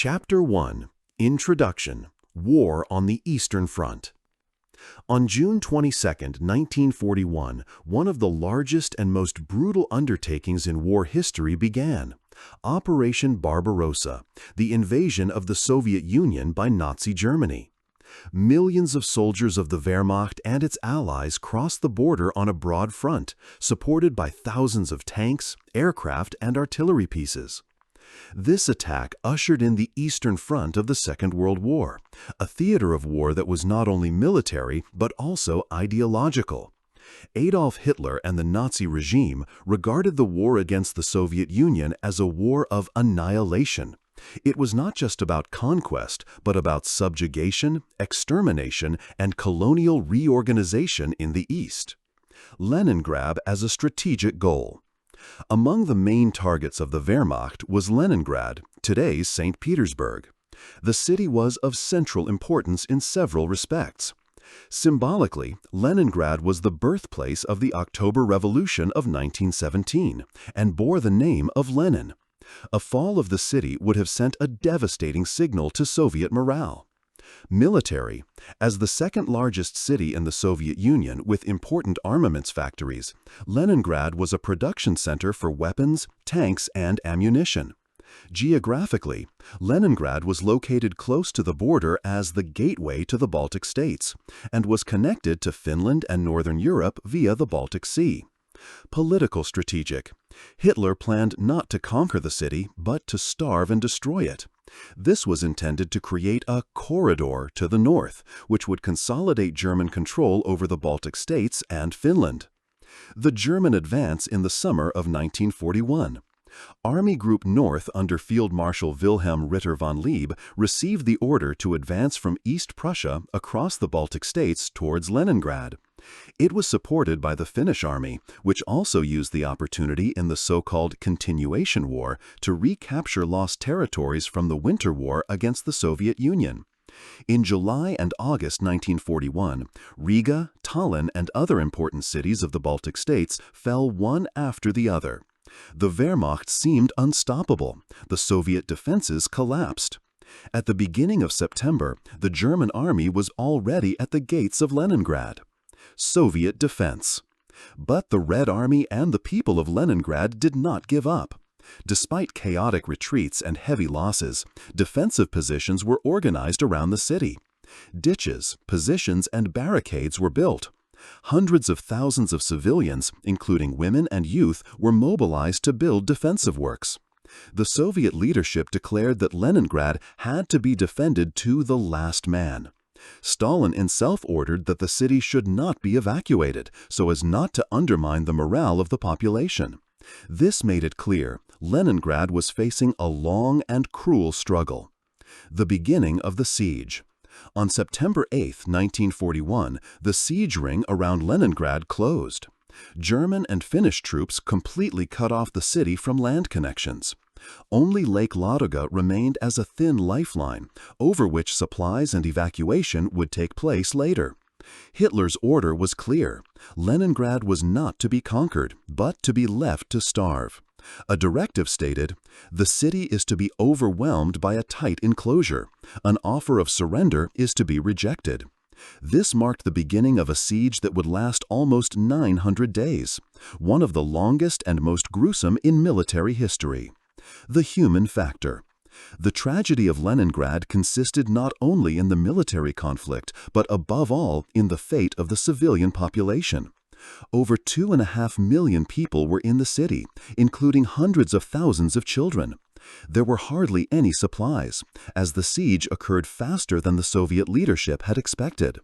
Chapter 1. Introduction. War on the Eastern Front. On June 22, 1941, one of the largest and most brutal undertakings in war history began. Operation Barbarossa, the invasion of the Soviet Union by Nazi Germany. Millions of soldiers of the Wehrmacht and its allies crossed the border on a broad front, supported by thousands of tanks, aircraft, and artillery pieces. This attack ushered in the Eastern Front of the Second World War, a theater of war that was not only military but also ideological. Adolf Hitler and the Nazi regime regarded the war against the Soviet Union as a war of annihilation. It was not just about conquest, but about subjugation, extermination, and colonial reorganization in the East. Leningrad as a strategic goal. Among the main targets of the Wehrmacht was Leningrad, today's St. Petersburg. The city was of central importance in several respects. Symbolically, Leningrad was the birthplace of the October Revolution of 1917 and bore the name of Lenin. A fall of the city would have sent a devastating signal to Soviet morale. Military. As the second largest city in the Soviet Union with important armaments factories, Leningrad was a production center for weapons, tanks, and ammunition. Geographically, Leningrad was located close to the border as the gateway to the Baltic states, and was connected to Finland and Northern Europe via the Baltic Sea. Political strategic. Hitler planned not to conquer the city, but to starve and destroy it. This was intended to create a corridor to the north, which would consolidate German control over the Baltic states and Finland. The German advance in the summer of 1941. Army Group North under Field Marshal Wilhelm Ritter von Lieb received the order to advance from East Prussia across the Baltic states towards Leningrad. It was supported by the Finnish army, which also used the opportunity in the so-called Continuation War to recapture lost territories from the Winter War against the Soviet Union. In July and August 1941, Riga, Tallinn, and other important cities of the Baltic states fell one after the other. The Wehrmacht seemed unstoppable. The Soviet defenses collapsed. At the beginning of September, the German army was already at the gates of Leningrad. Soviet defense. But the Red Army and the people of Leningrad did not give up. Despite chaotic retreats and heavy losses, defensive positions were organized around the city. Ditches, positions, and barricades were built. Hundreds of thousands of civilians, including women and youth, were mobilized to build defensive works. The Soviet leadership declared that Leningrad had to be defended to the last man. Stalin himself ordered that the city should not be evacuated, so as not to undermine the morale of the population. This made it clear Leningrad was facing a long and cruel struggle. The beginning of the siege. On September 8, 1941, the siege ring around Leningrad closed. German and Finnish troops completely cut off the city from land connections. Only Lake Ladoga remained as a thin lifeline, over which supplies and evacuation would take place later. Hitler's order was clear. Leningrad was not to be conquered, but to be left to starve. A directive stated, "The city is to be overwhelmed by a tight enclosure. An offer of surrender is to be rejected." This marked the beginning of a siege that would last almost 900 days, one of the longest and most gruesome in military history. The human factor. The tragedy of Leningrad consisted not only in the military conflict, but above all in the fate of the civilian population. Over 2.5 million people were in the city, including hundreds of thousands of children. There were hardly any supplies, as the siege occurred faster than the Soviet leadership had expected.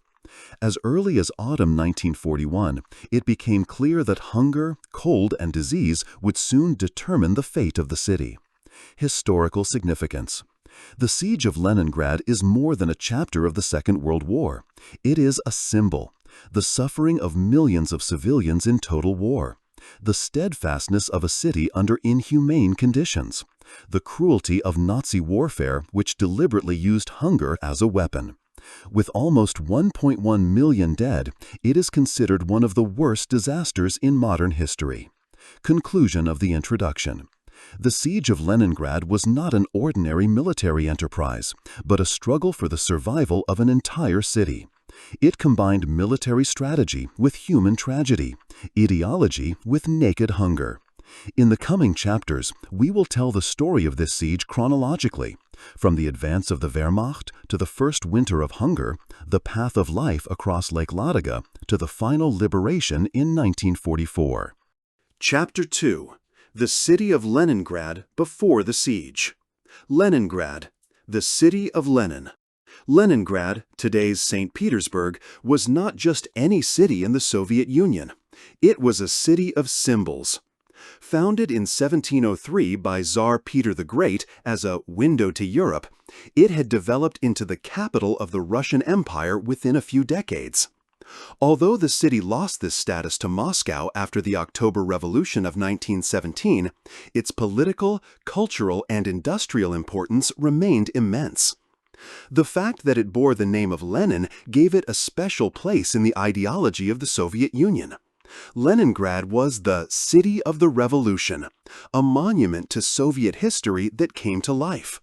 As early as autumn 1941, it became clear that hunger, cold, and disease would soon determine the fate of the city. Historical significance. The Siege of Leningrad is more than a chapter of the Second World War. It is a symbol. The suffering of millions of civilians in total war. The steadfastness of a city under inhumane conditions. The cruelty of Nazi warfare, which deliberately used hunger as a weapon. With almost 1.1 million dead, it is considered one of the worst disasters in modern history. Conclusion of the introduction. The Siege of Leningrad was not an ordinary military enterprise, but a struggle for the survival of an entire city. It combined military strategy with human tragedy, ideology with naked hunger. In the coming chapters, we will tell the story of this siege chronologically, from the advance of the Wehrmacht to the first winter of hunger, the path of life across Lake Ladoga, to the final liberation in 1944. Chapter 2. The City of Leningrad Before the Siege. Leningrad, the city of Lenin. Leningrad, today's St. Petersburg, was not just any city in the Soviet Union. It was a city of symbols. Founded in 1703 by Tsar Peter the Great as a window to Europe, it had developed into the capital of the Russian Empire within a few decades. Although the city lost this status to Moscow after the October Revolution of 1917, its political, cultural, and industrial importance remained immense. The fact that it bore the name of Lenin gave it a special place in the ideology of the Soviet Union. Leningrad was the City of the Revolution, a monument to Soviet history that came to life.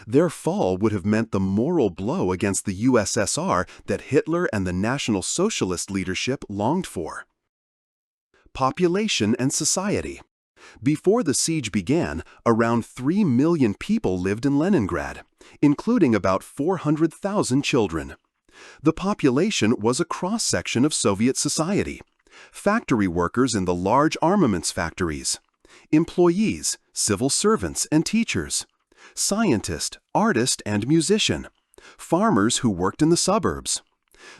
Their fall would have meant the moral blow against the USSR that Hitler and the National Socialist leadership longed for. Population and society. Before the siege began, around 3 million people lived in Leningrad, including about 400,000 children. The population was a cross-section of Soviet society. Factory workers in the large armaments factories, employees, civil servants and teachers, scientist, artist, and musician, farmers who worked in the suburbs.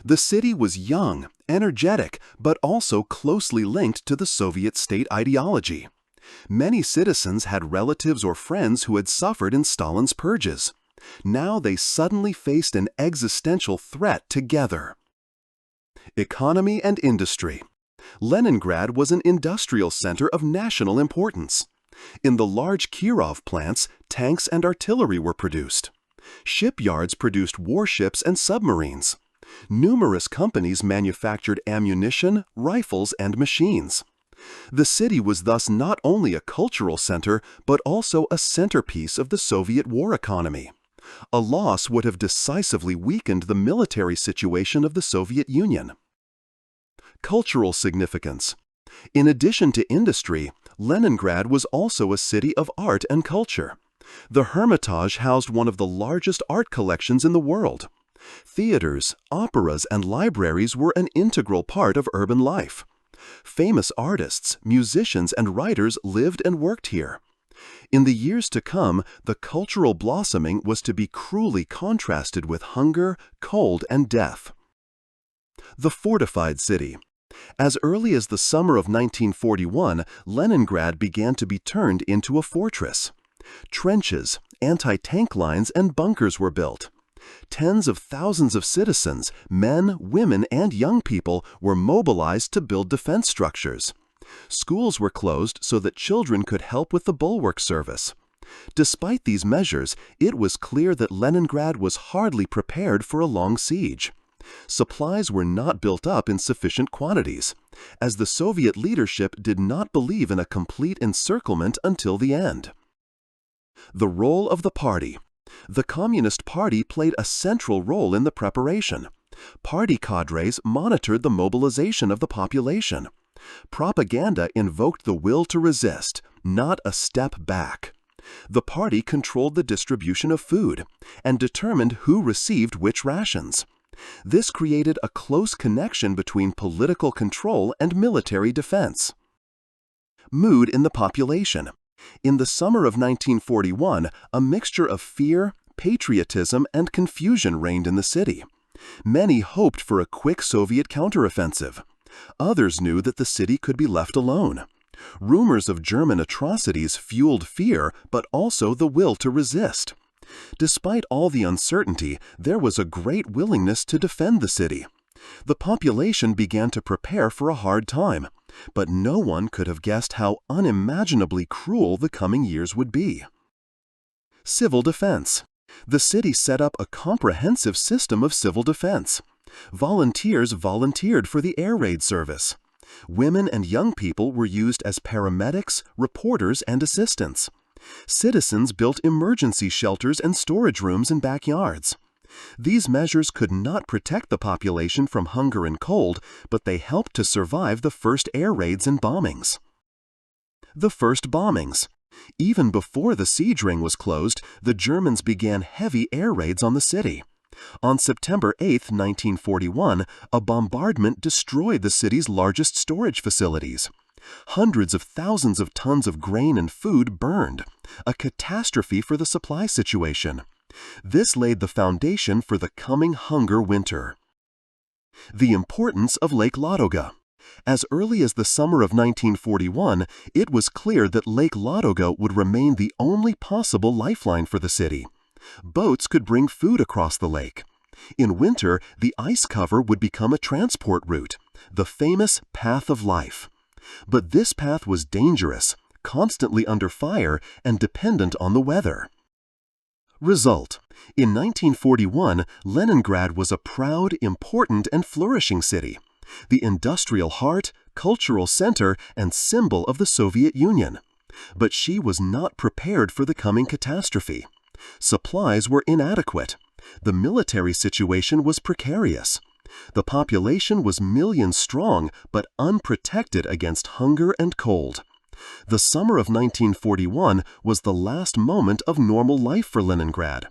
The city was young, energetic, but also closely linked to the Soviet state ideology. Many citizens had relatives or friends who had suffered in Stalin's purges. Now they suddenly faced an existential threat together. Economy and industry. Leningrad was an industrial center of national importance. In the large Kirov plants, tanks and artillery were produced. Shipyards produced warships and submarines. Numerous companies manufactured ammunition, rifles, and machines. The city was thus not only a cultural center, but also a centerpiece of the Soviet war economy. A loss would have decisively weakened the military situation of the Soviet Union. Cultural significance. In addition to industry, Leningrad was also a city of art and culture. The Hermitage housed one of the largest art collections in the world. Theaters, operas, and libraries were an integral part of urban life. Famous artists, musicians, and writers lived and worked here. In the years to come, the cultural blossoming was to be cruelly contrasted with hunger, cold, and death. The fortified city. As early as the summer of 1941, Leningrad began to be turned into a fortress. Trenches, anti-tank lines, and bunkers were built. Tens of thousands of citizens, men, women, and young people were mobilized to build defense structures. Schools were closed so that children could help with the bulwark service. Despite these measures, it was clear that Leningrad was hardly prepared for a long siege. Supplies were not built up in sufficient quantities, as the Soviet leadership did not believe in a complete encirclement until the end. The role of the party. The Communist Party played a central role in the preparation. Party cadres monitored the mobilization of the population. Propaganda invoked the will to resist, not a step back. The party controlled the distribution of food and determined who received which rations. This created a close connection between political control and military defense. Mood in the population. In the summer of 1941, a mixture of fear, patriotism, and confusion reigned in the city. Many hoped for a quick Soviet counteroffensive. Others knew that the city could be left alone. Rumors of German atrocities fueled fear, but also the will to resist. Despite all the uncertainty, there was a great willingness to defend the city. The population began to prepare for a hard time, but no one could have guessed how unimaginably cruel the coming years would be. Civil defense. The city set up a comprehensive system of civil defense. Volunteers volunteered for the air raid service. Women and young people were used as paramedics, reporters, and assistants. Citizens built emergency shelters and storage rooms in backyards. These measures could not protect the population from hunger and cold, but they helped to survive the first air raids and bombings. The first bombings. Even before the siege ring was closed, the Germans began heavy air raids on the city. On September 8, 1941, a bombardment destroyed the city's largest storage facilities. Hundreds of thousands of tons of grain and food burned, a catastrophe for the supply situation. This laid the foundation for the coming hunger winter. The importance of Lake Ladoga. As early as the summer of 1941, it was clear that Lake Ladoga would remain the only possible lifeline for the city. Boats could bring food across the lake. In winter, the ice cover would become a transport route, the famous Path of Life. But this path was dangerous, constantly under fire, and dependent on the weather. Result: in 1941, Leningrad was a proud, important, and flourishing city, the industrial heart, cultural center, and symbol of the Soviet Union. But she was not prepared for the coming catastrophe. Supplies were inadequate. The military situation was precarious. The population was millions strong, but unprotected against hunger and cold. The summer of 1941 was the last moment of normal life for Leningrad.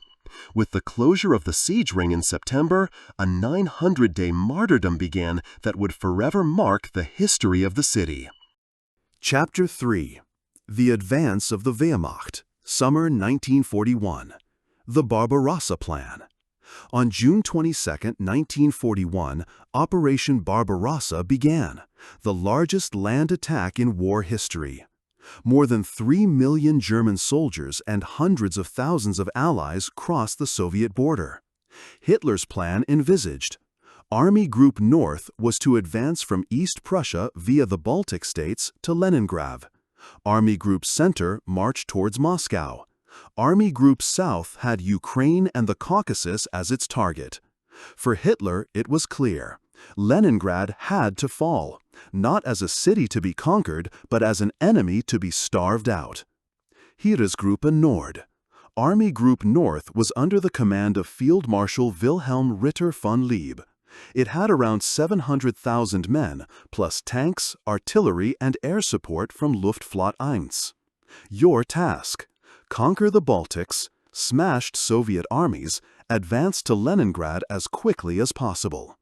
With the closure of the siege ring in September, a 900-day martyrdom began that would forever mark the history of the city. Chapter 3. The Advance of the Wehrmacht, Summer 1941. The Barbarossa Plan. On June 22, 1941, Operation Barbarossa began, the largest land attack in war history. More than 3 million German soldiers and hundreds of thousands of allies crossed the Soviet border. Hitler's plan envisaged: Army Group North was to advance from East Prussia via the Baltic states to Leningrad. Army Group Center marched towards Moscow. Army Group South had Ukraine and the Caucasus as its target. For Hitler, it was clear: Leningrad had to fall, not as a city to be conquered, but as an enemy to be starved out. Heeresgruppe Nord. Army Group North was under the command of Field Marshal Wilhelm Ritter von Leeb. It had around 700,000 men, plus tanks, artillery, and air support from Luftflotte 1. Your task: conquer the Baltics, smashed Soviet armies, advance to Leningrad as quickly as possible.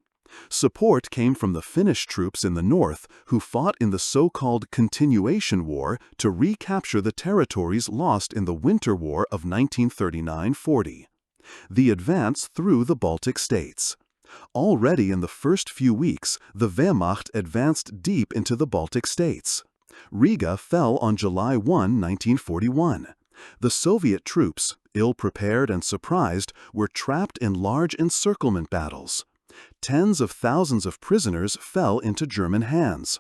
Support came from the Finnish troops in the north, who fought in the so-called Continuation War to recapture the territories lost in the Winter War of 1939–40. The advance through the Baltic states. Already in the first few weeks, the Wehrmacht advanced deep into the Baltic states. Riga fell on July 1, 1941. The Soviet troops, ill-prepared and surprised, were trapped in large encirclement battles. Tens of thousands of prisoners fell into German hands.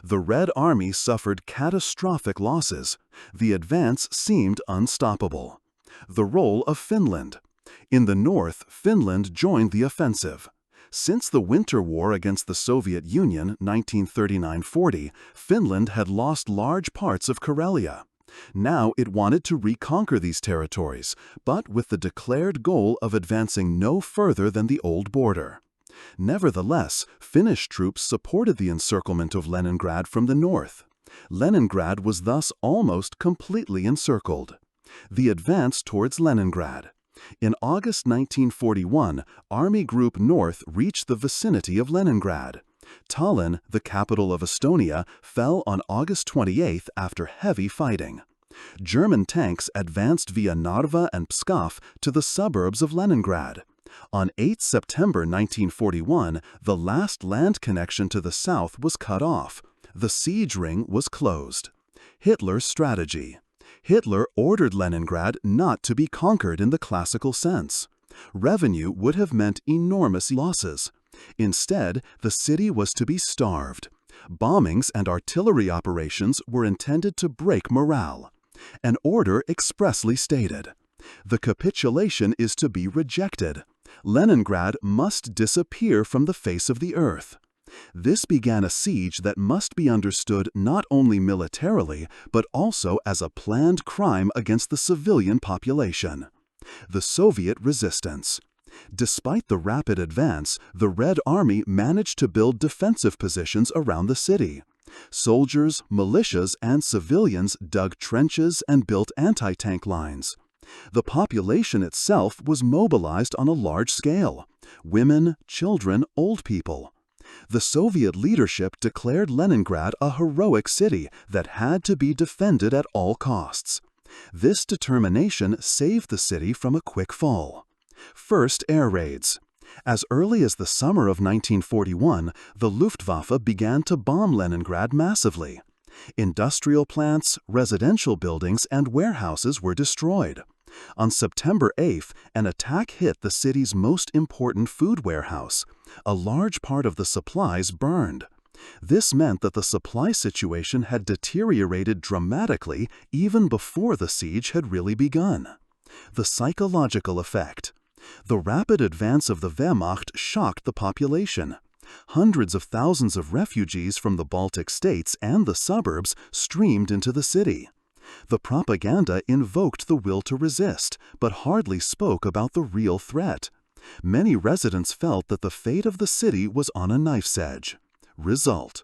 The Red Army suffered catastrophic losses. The advance seemed unstoppable. The role of Finland. In the north, Finland joined the offensive. Since the Winter War against the Soviet Union, 1939–40, Finland had lost large parts of Karelia. Now it wanted to reconquer these territories, but with the declared goal of advancing no further than the old border. Nevertheless, Finnish troops supported the encirclement of Leningrad from the north. Leningrad was thus almost completely encircled. The advance towards Leningrad. In August 1941, Army Group North reached the vicinity of Leningrad. Tallinn, the capital of Estonia, fell on August 28 after heavy fighting. German tanks advanced via Narva and Pskov to the suburbs of Leningrad. On 8 September 1941, the last land connection to the south was cut off. The siege ring was closed. Hitler's strategy. Hitler ordered Leningrad not to be conquered in the classical sense. Revenue would have meant enormous losses. Instead, the city was to be starved. Bombings and artillery operations were intended to break morale. An order expressly stated: the capitulation is to be rejected. Leningrad must disappear from the face of the earth. This began a siege that must be understood not only militarily, but also as a planned crime against the civilian population. The Soviet resistance. Despite the rapid advance, the Red Army managed to build defensive positions around the city. Soldiers, militias, and civilians dug trenches and built anti-tank lines. The population itself was mobilized on a large scale: women, children, old people. The Soviet leadership declared Leningrad a heroic city that had to be defended at all costs. This determination saved the city from a quick fall. First air raids. As early as the summer of 1941, the Luftwaffe began to bomb Leningrad massively. Industrial plants, residential buildings, and warehouses were destroyed. On September 8th, an attack hit the city's most important food warehouse. A large part of the supplies burned. This meant that the supply situation had deteriorated dramatically even before the siege had really begun. The psychological effect. The rapid advance of the Wehrmacht shocked the population. Hundreds of thousands of refugees from the Baltic states and the suburbs streamed into the city. The propaganda invoked the will to resist, but hardly spoke about the real threat. Many residents felt that the fate of the city was on a knife's edge. Result: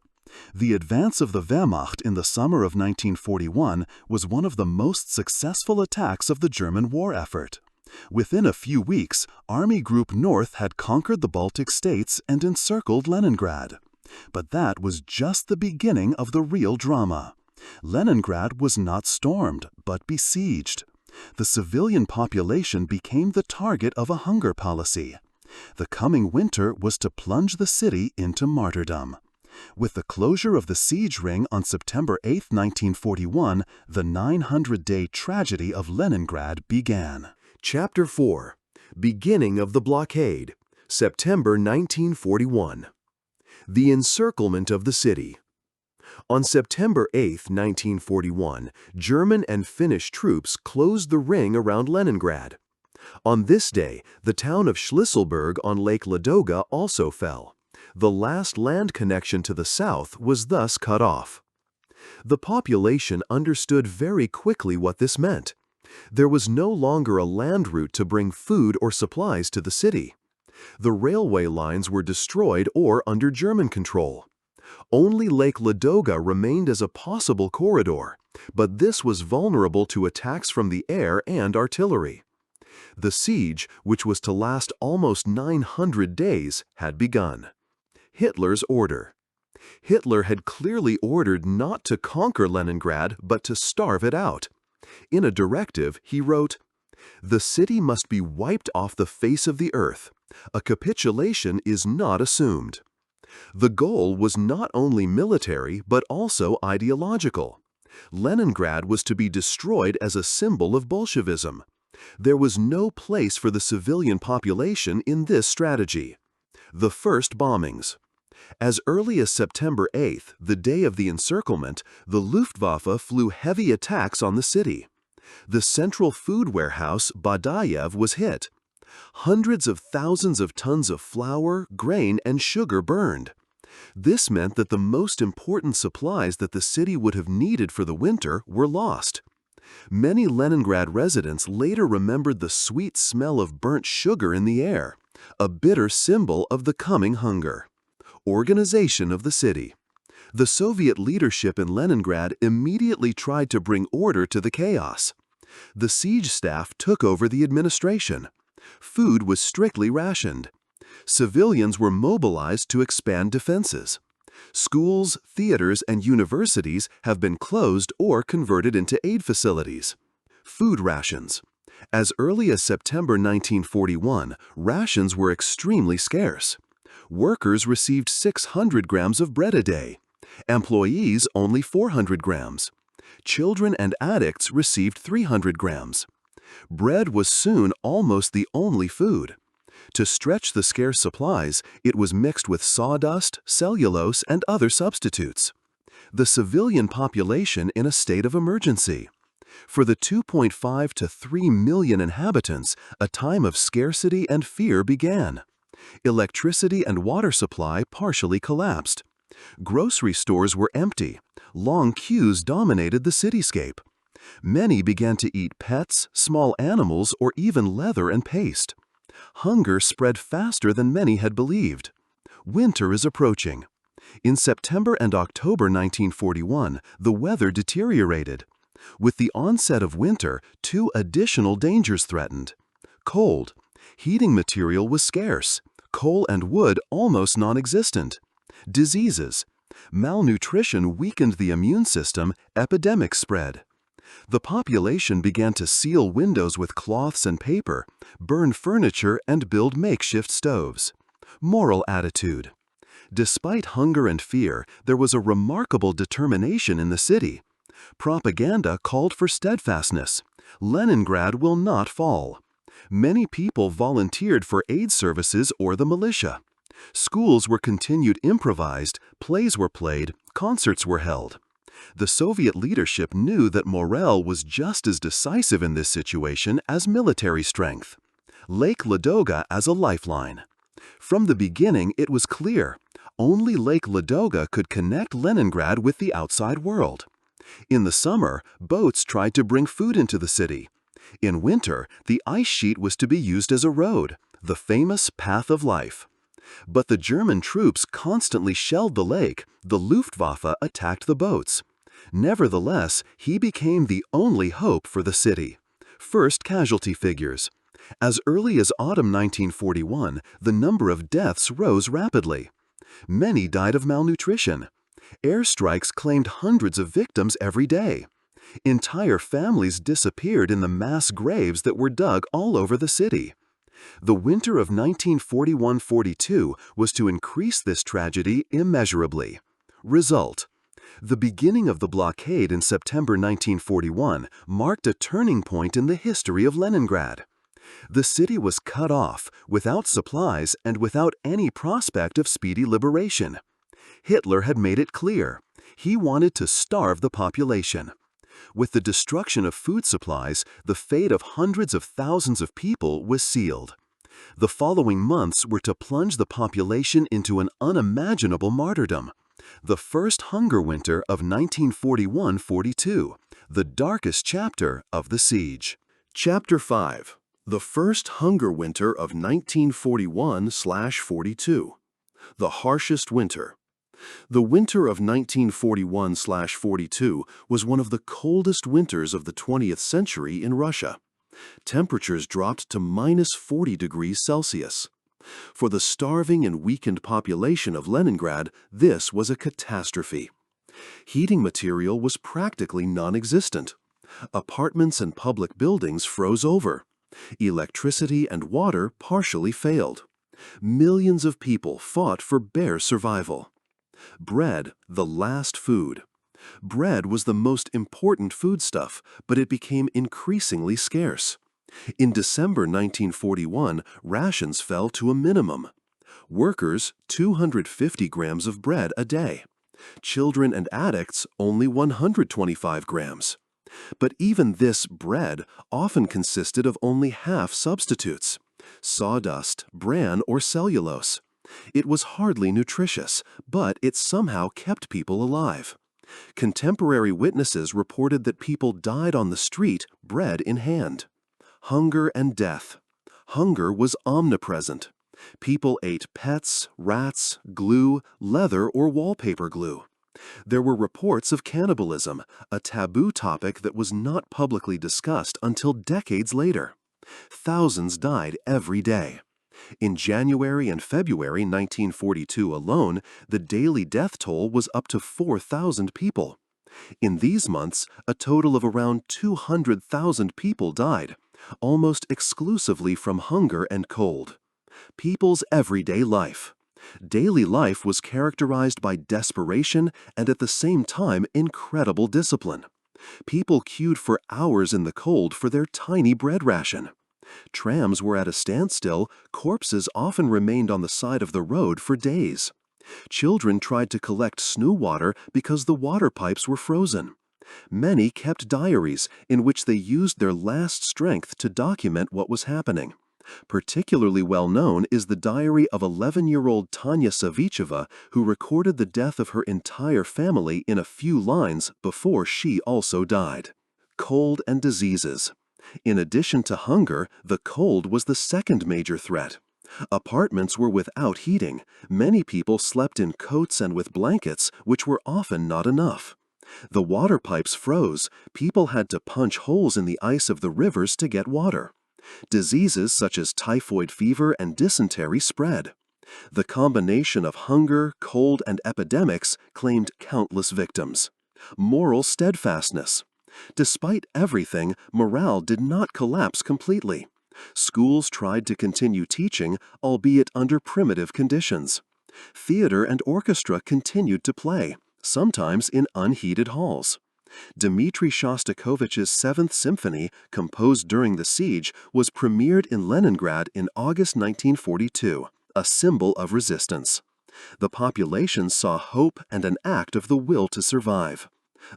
the advance of the Wehrmacht in the summer of 1941 was one of the most successful attacks of the German war effort. Within a few weeks, Army Group North had conquered the Baltic states and encircled Leningrad. But that was just the beginning of the real drama. Leningrad was not stormed, but besieged. The civilian population became the target of a hunger policy. The coming winter was to plunge the city into martyrdom. With the closure of the siege ring on September 8, 1941, the 900-day tragedy of Leningrad began. Chapter 4. Beginning of the blockade. September 1941. The encirclement of the city. On September 8, 1941, German and Finnish troops closed the ring around Leningrad. On this day, the town of Schlisselburg on Lake Ladoga also fell. The last land connection to the south was thus cut off. The population understood very quickly what this meant. There was no longer a land route to bring food or supplies to the city. The railway lines were destroyed or under German control. Only Lake Ladoga remained as a possible corridor, but this was vulnerable to attacks from the air and artillery. The siege, which was to last almost 900 days, had begun. Hitler's order. Hitler had clearly ordered not to conquer Leningrad, but to starve it out. In a directive, he wrote, "The city must be wiped off the face of the earth. A capitulation is not assumed." The goal was not only military, but also ideological. Leningrad was to be destroyed as a symbol of Bolshevism. There was no place for the civilian population in this strategy. The first bombings. As early as September 8th, the day of the encirclement, the Luftwaffe flew heavy attacks on the city. The central food warehouse, Badayev, was hit. Hundreds of thousands of tons of flour, grain, and sugar burned. This meant that the most important supplies that the city would have needed for the winter were lost. Many Leningrad residents later remembered the sweet smell of burnt sugar in the air, a bitter symbol of the coming hunger. Organization of the city. The Soviet leadership in Leningrad immediately tried to bring order to the chaos. The siege staff took over the administration. Food was strictly rationed. Civilians were mobilized to expand defenses. Schools, theaters, and universities have been closed or converted into aid facilities. Food rations. As early as September 1941, rations were extremely scarce. Workers received 600 grams of bread a day. Employees only 400 grams. Children and addicts received 300 grams. Bread was soon almost the only food. To stretch the scarce supplies, it was mixed with sawdust, cellulose, and other substitutes. The civilian population in a state of emergency. For the 2.5 to 3 million inhabitants, a time of scarcity and fear began. Electricity and water supply partially collapsed. Grocery stores were empty. Long queues dominated the cityscape. Many began to eat pets, small animals, or even leather and paste. Hunger spread faster than many had believed. Winter is approaching. In September and October 1941, the weather deteriorated. With the onset of winter, two additional dangers threatened. Cold. Heating material was scarce. Coal and wood almost non-existent. Diseases. Malnutrition weakened the immune system, epidemics spread. The population began to seal windows with cloths and paper, burn furniture, and build makeshift stoves. Moral attitude. Despite hunger and fear, there was a remarkable determination in the city. Propaganda called for steadfastness. Leningrad will not fall. Many people volunteered for aid services or the militia. Schools were continued improvised, plays were played, concerts were held. The Soviet leadership knew that morale was just as decisive in this situation as military strength. Lake Ladoga as a lifeline. From the beginning, it was clear, only Lake Ladoga could connect Leningrad with the outside world. In the summer, boats tried to bring food into the city. In winter, the ice sheet was to be used as a road, the famous Path of Life. But the German troops constantly shelled the lake. The Luftwaffe attacked the boats. Nevertheless, he became the only hope for the city. First casualty figures. As early as autumn 1941, the number of deaths rose rapidly. Many died of malnutrition. Airstrikes claimed hundreds of victims every day. Entire families disappeared in the mass graves that were dug all over the city. The winter of 1941–42 was to increase this tragedy immeasurably. Result: the beginning of the blockade in September 1941 marked a turning point in the history of Leningrad. The city was cut off, without supplies and without any prospect of speedy liberation. Hitler had made it clear. He wanted to starve the population. With the destruction of food supplies, the fate of hundreds of thousands of people was sealed. The following months were to plunge the population into an unimaginable martyrdom. The first hunger winter of 1941–42, the darkest chapter of the siege. Chapter 5. The first hunger winter of 1941–42. The harshest winter. The winter of 1941–42 was one of the coldest winters of the 20th century in Russia. Temperatures dropped to -40 degrees Celsius. For the starving and weakened population of Leningrad, this was a catastrophe. Heating material was practically non-existent. Apartments and public buildings froze over. Electricity and water partially failed. Millions of people fought for bare survival. Bread, the last food. Bread was the most important foodstuff, but it became increasingly scarce. In December 1941, rations fell to a minimum. Workers, 250 grams of bread a day. Children and addicts, only 125 grams. But even this bread often consisted of only half substitutes: sawdust, bran, or cellulose. It was hardly nutritious, but it somehow kept people alive. Contemporary witnesses reported that people died on the street, bread in hand. Hunger and death. Hunger was omnipresent. People ate pets, rats, glue, leather, or wallpaper glue. There were reports of cannibalism, a taboo topic that was not publicly discussed until decades later. Thousands died every day. In January and February 1942 alone, the daily death toll was up to 4,000 people. In these months, a total of around 200,000 people died, almost exclusively from hunger and cold. People's everyday life. Daily life was characterized by desperation and at the same time incredible discipline. People queued for hours in the cold for their tiny bread ration. Trams were at a standstill. Corpses often remained on the side of the road for days. Children tried to collect snow water because the water pipes were frozen. Many kept diaries in which they used their last strength to document what was happening. Particularly well known is the diary of 11-year-old Tanya Savicheva, who recorded the death of her entire family in a few lines before she also died. Cold and diseases. In addition to hunger, the cold was the second major threat. Apartments were without heating. Many people slept in coats and with blankets, which were often not enough. The water pipes froze. People had to punch holes in the ice of the rivers to get water. Diseases such as typhoid fever and dysentery spread. The combination of hunger, cold, and epidemics claimed countless victims. Moral steadfastness. Despite everything, morale did not collapse completely. Schools tried to continue teaching, albeit under primitive conditions. Theater and orchestra continued to play, sometimes in unheated halls. Dmitri Shostakovich's Seventh Symphony, composed during the siege, was premiered in Leningrad in August 1942, a symbol of resistance. The population saw hope and an act of the will to survive.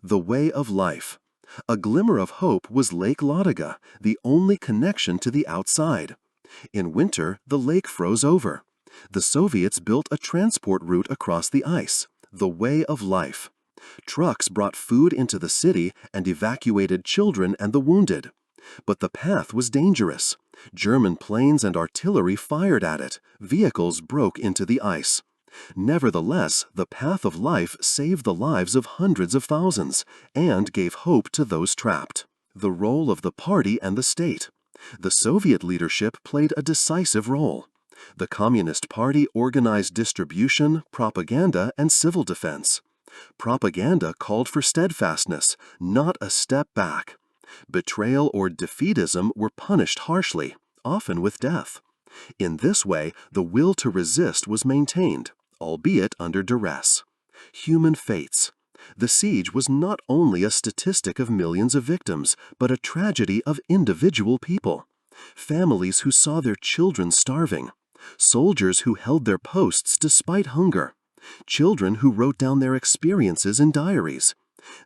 The way of life. A glimmer of hope was Lake Ladoga, the only connection to the outside. In winter, the lake froze over. The Soviets built a transport route across the ice, the way of life. Trucks brought food into the city and evacuated children and the wounded. But the path was dangerous. German planes and artillery fired at it. Vehicles broke into the ice. Nevertheless, the path of life saved the lives of hundreds of thousands and gave hope to those trapped. The role of the party and the state. The Soviet leadership played a decisive role. The Communist Party organized distribution, propaganda, and civil defense. Propaganda called for steadfastness, not a step back. Betrayal or defeatism were punished harshly, often with death. In this way, the will to resist was maintained, albeit under duress. Human fates. The siege was not only a statistic of millions of victims, but a tragedy of individual people. Families who saw their children starving. Soldiers who held their posts despite hunger. Children who wrote down their experiences in diaries.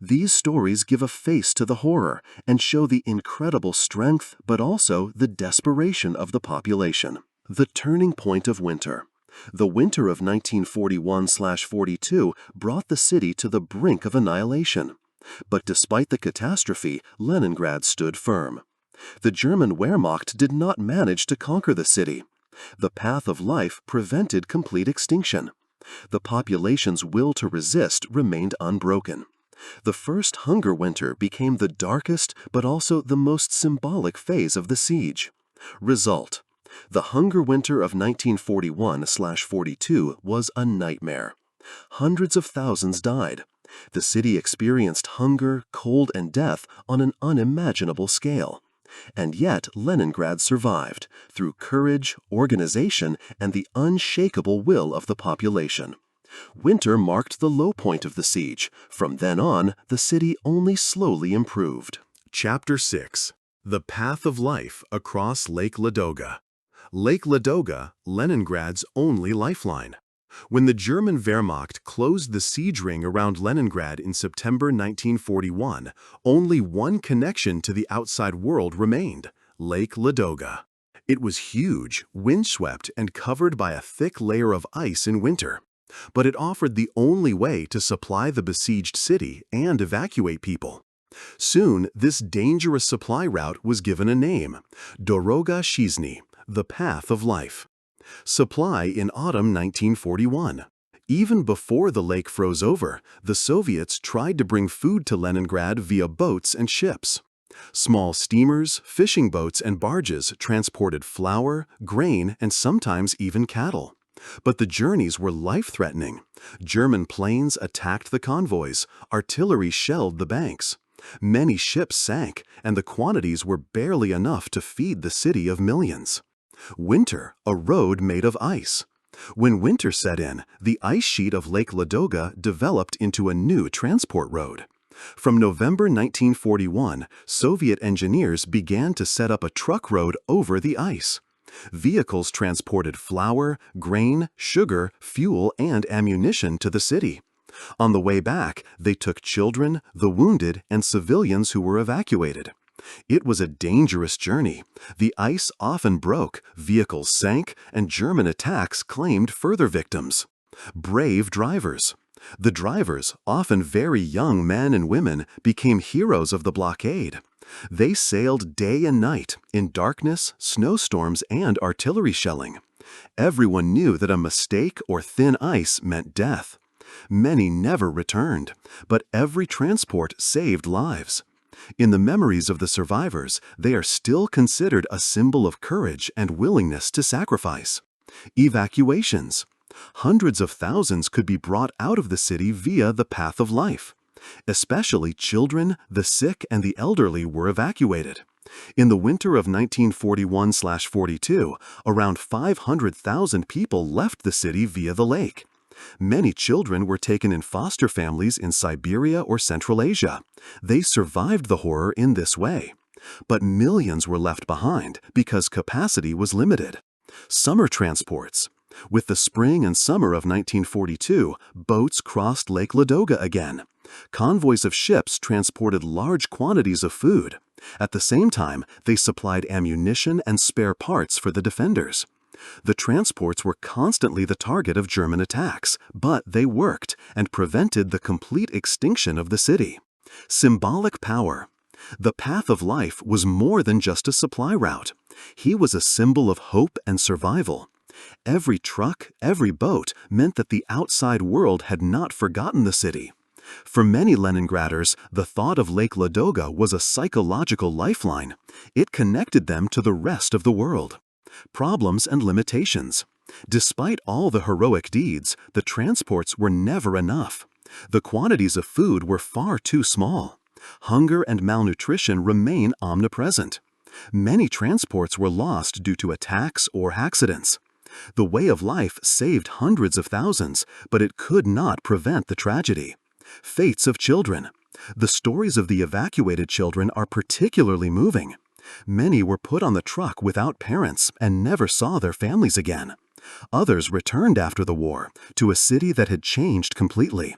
These stories give a face to the horror and show the incredible strength but also the desperation of the population. The turning point of winter. The winter of 1941–42 brought the city to the brink of annihilation. But despite the catastrophe, Leningrad stood firm. The German Wehrmacht did not manage to conquer the city. The path of life prevented complete extinction. The population's will to resist remained unbroken. The first hunger winter became the darkest but also the most symbolic phase of the siege. Result: the hunger winter of 1941–42 was a nightmare. Hundreds of thousands died. The city experienced hunger, cold, and death on an unimaginable scale. And yet Leningrad survived through courage, organization, and the unshakable will of the population. Winter marked the low point of the siege. From then on, the city only slowly improved. Chapter 6. The Path of Life Across Lake Ladoga. Lake Ladoga, Leningrad's only lifeline. When the German Wehrmacht closed the siege ring around Leningrad in September 1941, only one connection to the outside world remained: Lake Ladoga. It was huge, windswept, and covered by a thick layer of ice in winter. But it offered the only way to supply the besieged city and evacuate people. Soon, this dangerous supply route was given a name: Doroga Zhizny, the Path of Life. Supply in autumn 1941. Even before the lake froze over, the Soviets tried to bring food to Leningrad via boats and ships. Small steamers, fishing boats, and barges transported flour, grain, and sometimes even cattle. But the journeys were life-threatening. German planes attacked the convoys, artillery shelled the banks. Many ships sank, and the quantities were barely enough to feed the city of millions. Winter, a road made of ice. When winter set in, the ice sheet of Lake Ladoga developed into a new transport road. From November 1941, Soviet engineers began to set up a truck road over the ice. Vehicles transported flour, grain, sugar, fuel, and ammunition to the city. On the way back, they took children, the wounded, and civilians who were evacuated. It was a dangerous journey. The ice often broke, vehicles sank, and German attacks claimed further victims. Brave drivers. The drivers, often very young men and women, became heroes of the blockade. They sailed day and night, in darkness, snowstorms, and artillery shelling. Everyone knew that a mistake or thin ice meant death. Many never returned, but every transport saved lives. In the memories of the survivors, they are still considered a symbol of courage and willingness to sacrifice. Evacuations. Hundreds of thousands could be brought out of the city via the path of life. Especially children, the sick, and the elderly were evacuated. In the winter of 1941–42, around 500,000 people left the city via the lake. Many children were taken in foster families in Siberia or Central Asia. They survived the horror in this way. But millions were left behind because capacity was limited. Summer transports. With the spring and summer of 1942, boats crossed Lake Ladoga again. Convoys of ships transported large quantities of food. At the same time, they supplied ammunition and spare parts for the defenders. The transports were constantly the target of German attacks, but they worked and prevented the complete extinction of the city. Symbolic power. The path of life was more than just a supply route. He was a symbol of hope and survival. Every truck, every boat meant that the outside world had not forgotten the city. For many Leningraders, the thought of Lake Ladoga was a psychological lifeline. It connected them to the rest of the world. Problems and limitations. Despite all the heroic deeds, the transports were never enough. The quantities of food were far too small. Hunger and malnutrition remain omnipresent. Many transports were lost due to attacks or accidents. The way of life saved hundreds of thousands, but it could not prevent the tragedy. Fates of children. The stories of the evacuated children are particularly moving. Many were put on the truck without parents and never saw their families again. Others returned after the war to a city that had changed completely.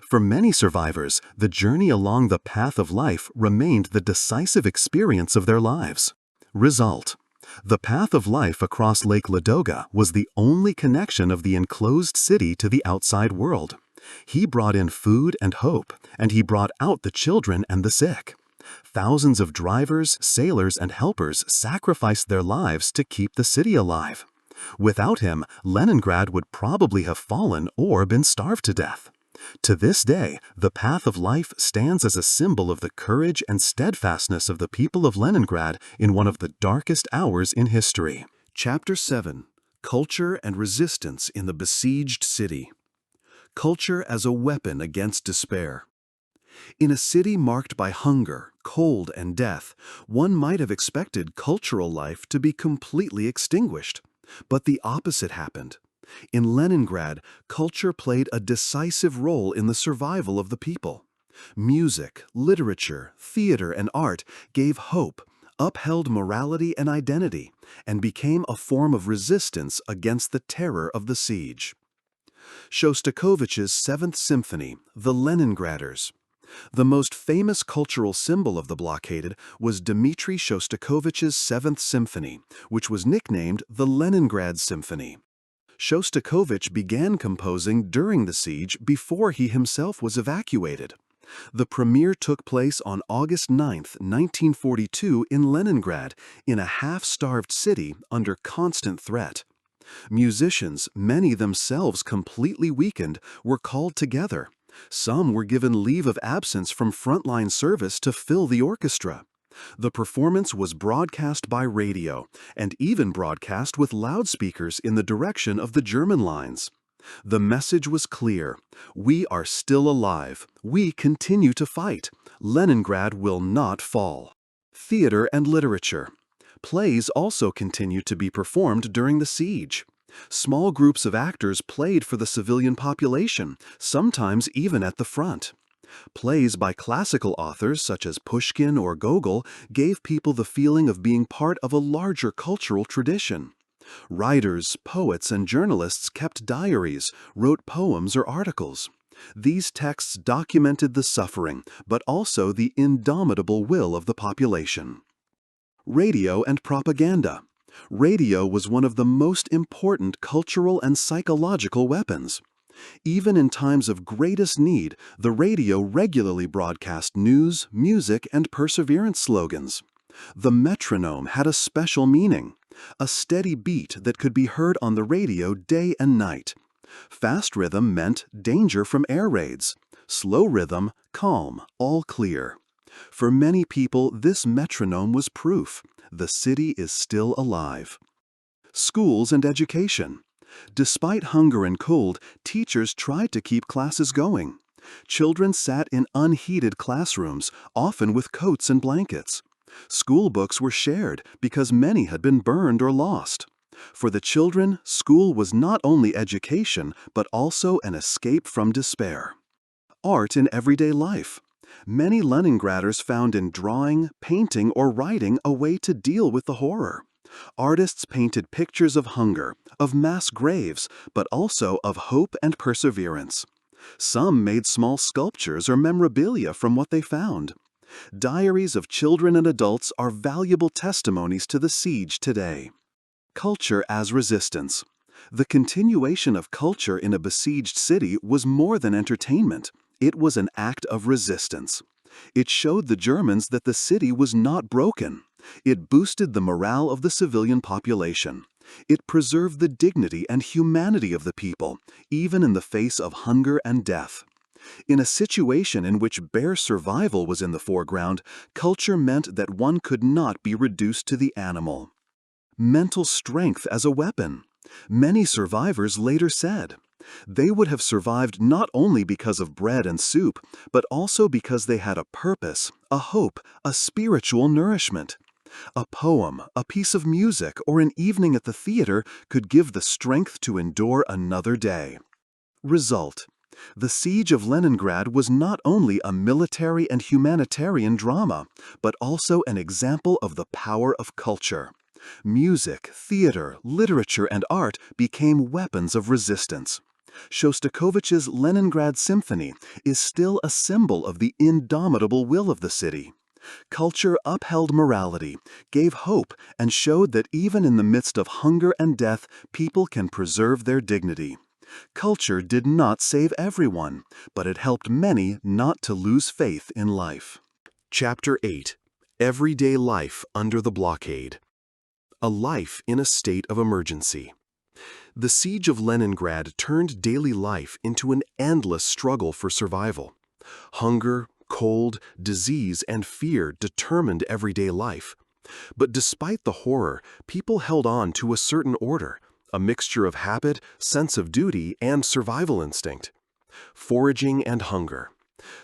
For many survivors, the journey along the path of life remained the decisive experience of their lives. Result. The path of life across Lake Ladoga was the only connection of the enclosed city to the outside world. He brought in food and hope, and he brought out the children and the sick. Thousands of drivers, sailors, and helpers sacrificed their lives to keep the city alive. Without him, Leningrad would probably have fallen or been starved to death. To this day, the path of life stands as a symbol of the courage and steadfastness of the people of Leningrad in one of the darkest hours in history. Chapter 7. Culture and Resistance in the Besieged City. Culture as a weapon against despair. In a city marked by hunger, cold, and death, one might have expected cultural life to be completely extinguished. But the opposite happened. In Leningrad, culture played a decisive role in the survival of the people. Music, literature, theater, and art gave hope, upheld morality and identity, and became a form of resistance against the terror of the siege. Shostakovich's Seventh Symphony, The Leningraders. The most famous cultural symbol of the blockaded was Dmitri Shostakovich's Seventh Symphony, which was nicknamed the Leningrad Symphony. Shostakovich began composing during the siege before he himself was evacuated. The premiere took place on August 9, 1942 in Leningrad, in a half-starved city under constant threat. Musicians, many themselves completely weakened, were called together. Some were given leave of absence from frontline service to fill the orchestra. The performance was broadcast by radio, and even broadcast with loudspeakers in the direction of the German lines. The message was clear: we are still alive. We continue to fight. Leningrad will not fall. Theater and literature. Plays also continued to be performed during the siege. Small groups of actors played for the civilian population, sometimes even at the front. Plays by classical authors such as Pushkin or Gogol gave people the feeling of being part of a larger cultural tradition. Writers, poets, and journalists kept diaries, wrote poems or articles. These texts documented the suffering, but also the indomitable will of the population. Radio and propaganda. Radio was one of the most important cultural and psychological weapons. Even in times of greatest need, the radio regularly broadcast news, music, and perseverance slogans. The metronome had a special meaning, a steady beat that could be heard on the radio day and night. Fast rhythm meant danger from air raids. Slow rhythm, calm, all clear. For many people, this metronome was proof the city is still alive. Schools and education. Despite hunger and cold, teachers tried to keep classes going. Children sat in unheated classrooms, often with coats and blankets. School books were shared because many had been burned or lost. For the children, school was not only education, but also an escape from despair. Art in everyday life. Many Leningraders found in drawing, painting, or writing a way to deal with the horror. Artists painted pictures of hunger, of mass graves, but also of hope and perseverance. Some made small sculptures or memorabilia from what they found. Diaries of children and adults are valuable testimonies to the siege today. Culture as resistance. The continuation of culture in a besieged city was more than entertainment. It was an act of resistance. It showed the Germans that the city was not broken. It boosted the morale of the civilian population. It preserved the dignity and humanity of the people, even in the face of hunger and death. In a situation in which bare survival was in the foreground, culture meant that one could not be reduced to the animal. Mental strength as a weapon. Many survivors later said, they would have survived not only because of bread and soup, but also because they had a purpose, a hope, a spiritual nourishment. A poem, a piece of music, or an evening at the theater could give the strength to endure another day. Result: the Siege of Leningrad was not only a military and humanitarian drama, but also an example of the power of culture. Music, theater, literature, and art became weapons of resistance. Shostakovich's Leningrad Symphony is still a symbol of the indomitable will of the city. Culture upheld morality, gave hope, and showed that even in the midst of hunger and death, people can preserve their dignity. Culture did not save everyone, but it helped many not to lose faith in life. Chapter 8. Everyday Life Under the Blockade. A life in a state of emergency. The Siege of Leningrad turned daily life into an endless struggle for survival. Hunger, cold, disease, and fear determined everyday life. But despite the horror, people held on to a certain order, a mixture of habit, sense of duty, and survival instinct. Foraging and hunger.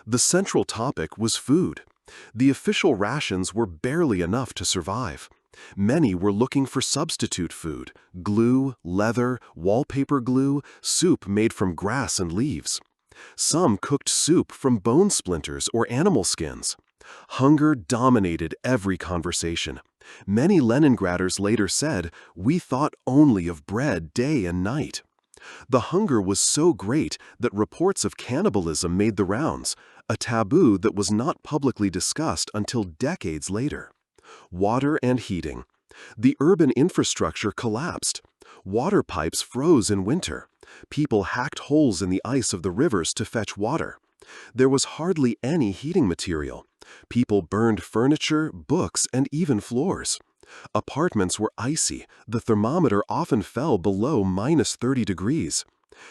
The central topic was food. The official rations were barely enough to survive. Many were looking for substitute food: glue, leather, wallpaper glue, soup made from grass and leaves. Some cooked soup from bone splinters or animal skins. Hunger dominated every conversation. Many Leningraders later said, "We thought only of bread day and night." The hunger was so great that reports of cannibalism made the rounds, a taboo that was not publicly discussed until decades later. Water and heating. The urban infrastructure collapsed. Water pipes froze in winter. People hacked holes in the ice of the rivers to fetch water. There was hardly any heating material. People burned furniture, books, and even floors. Apartments were icy. The thermometer often fell below -30 degrees.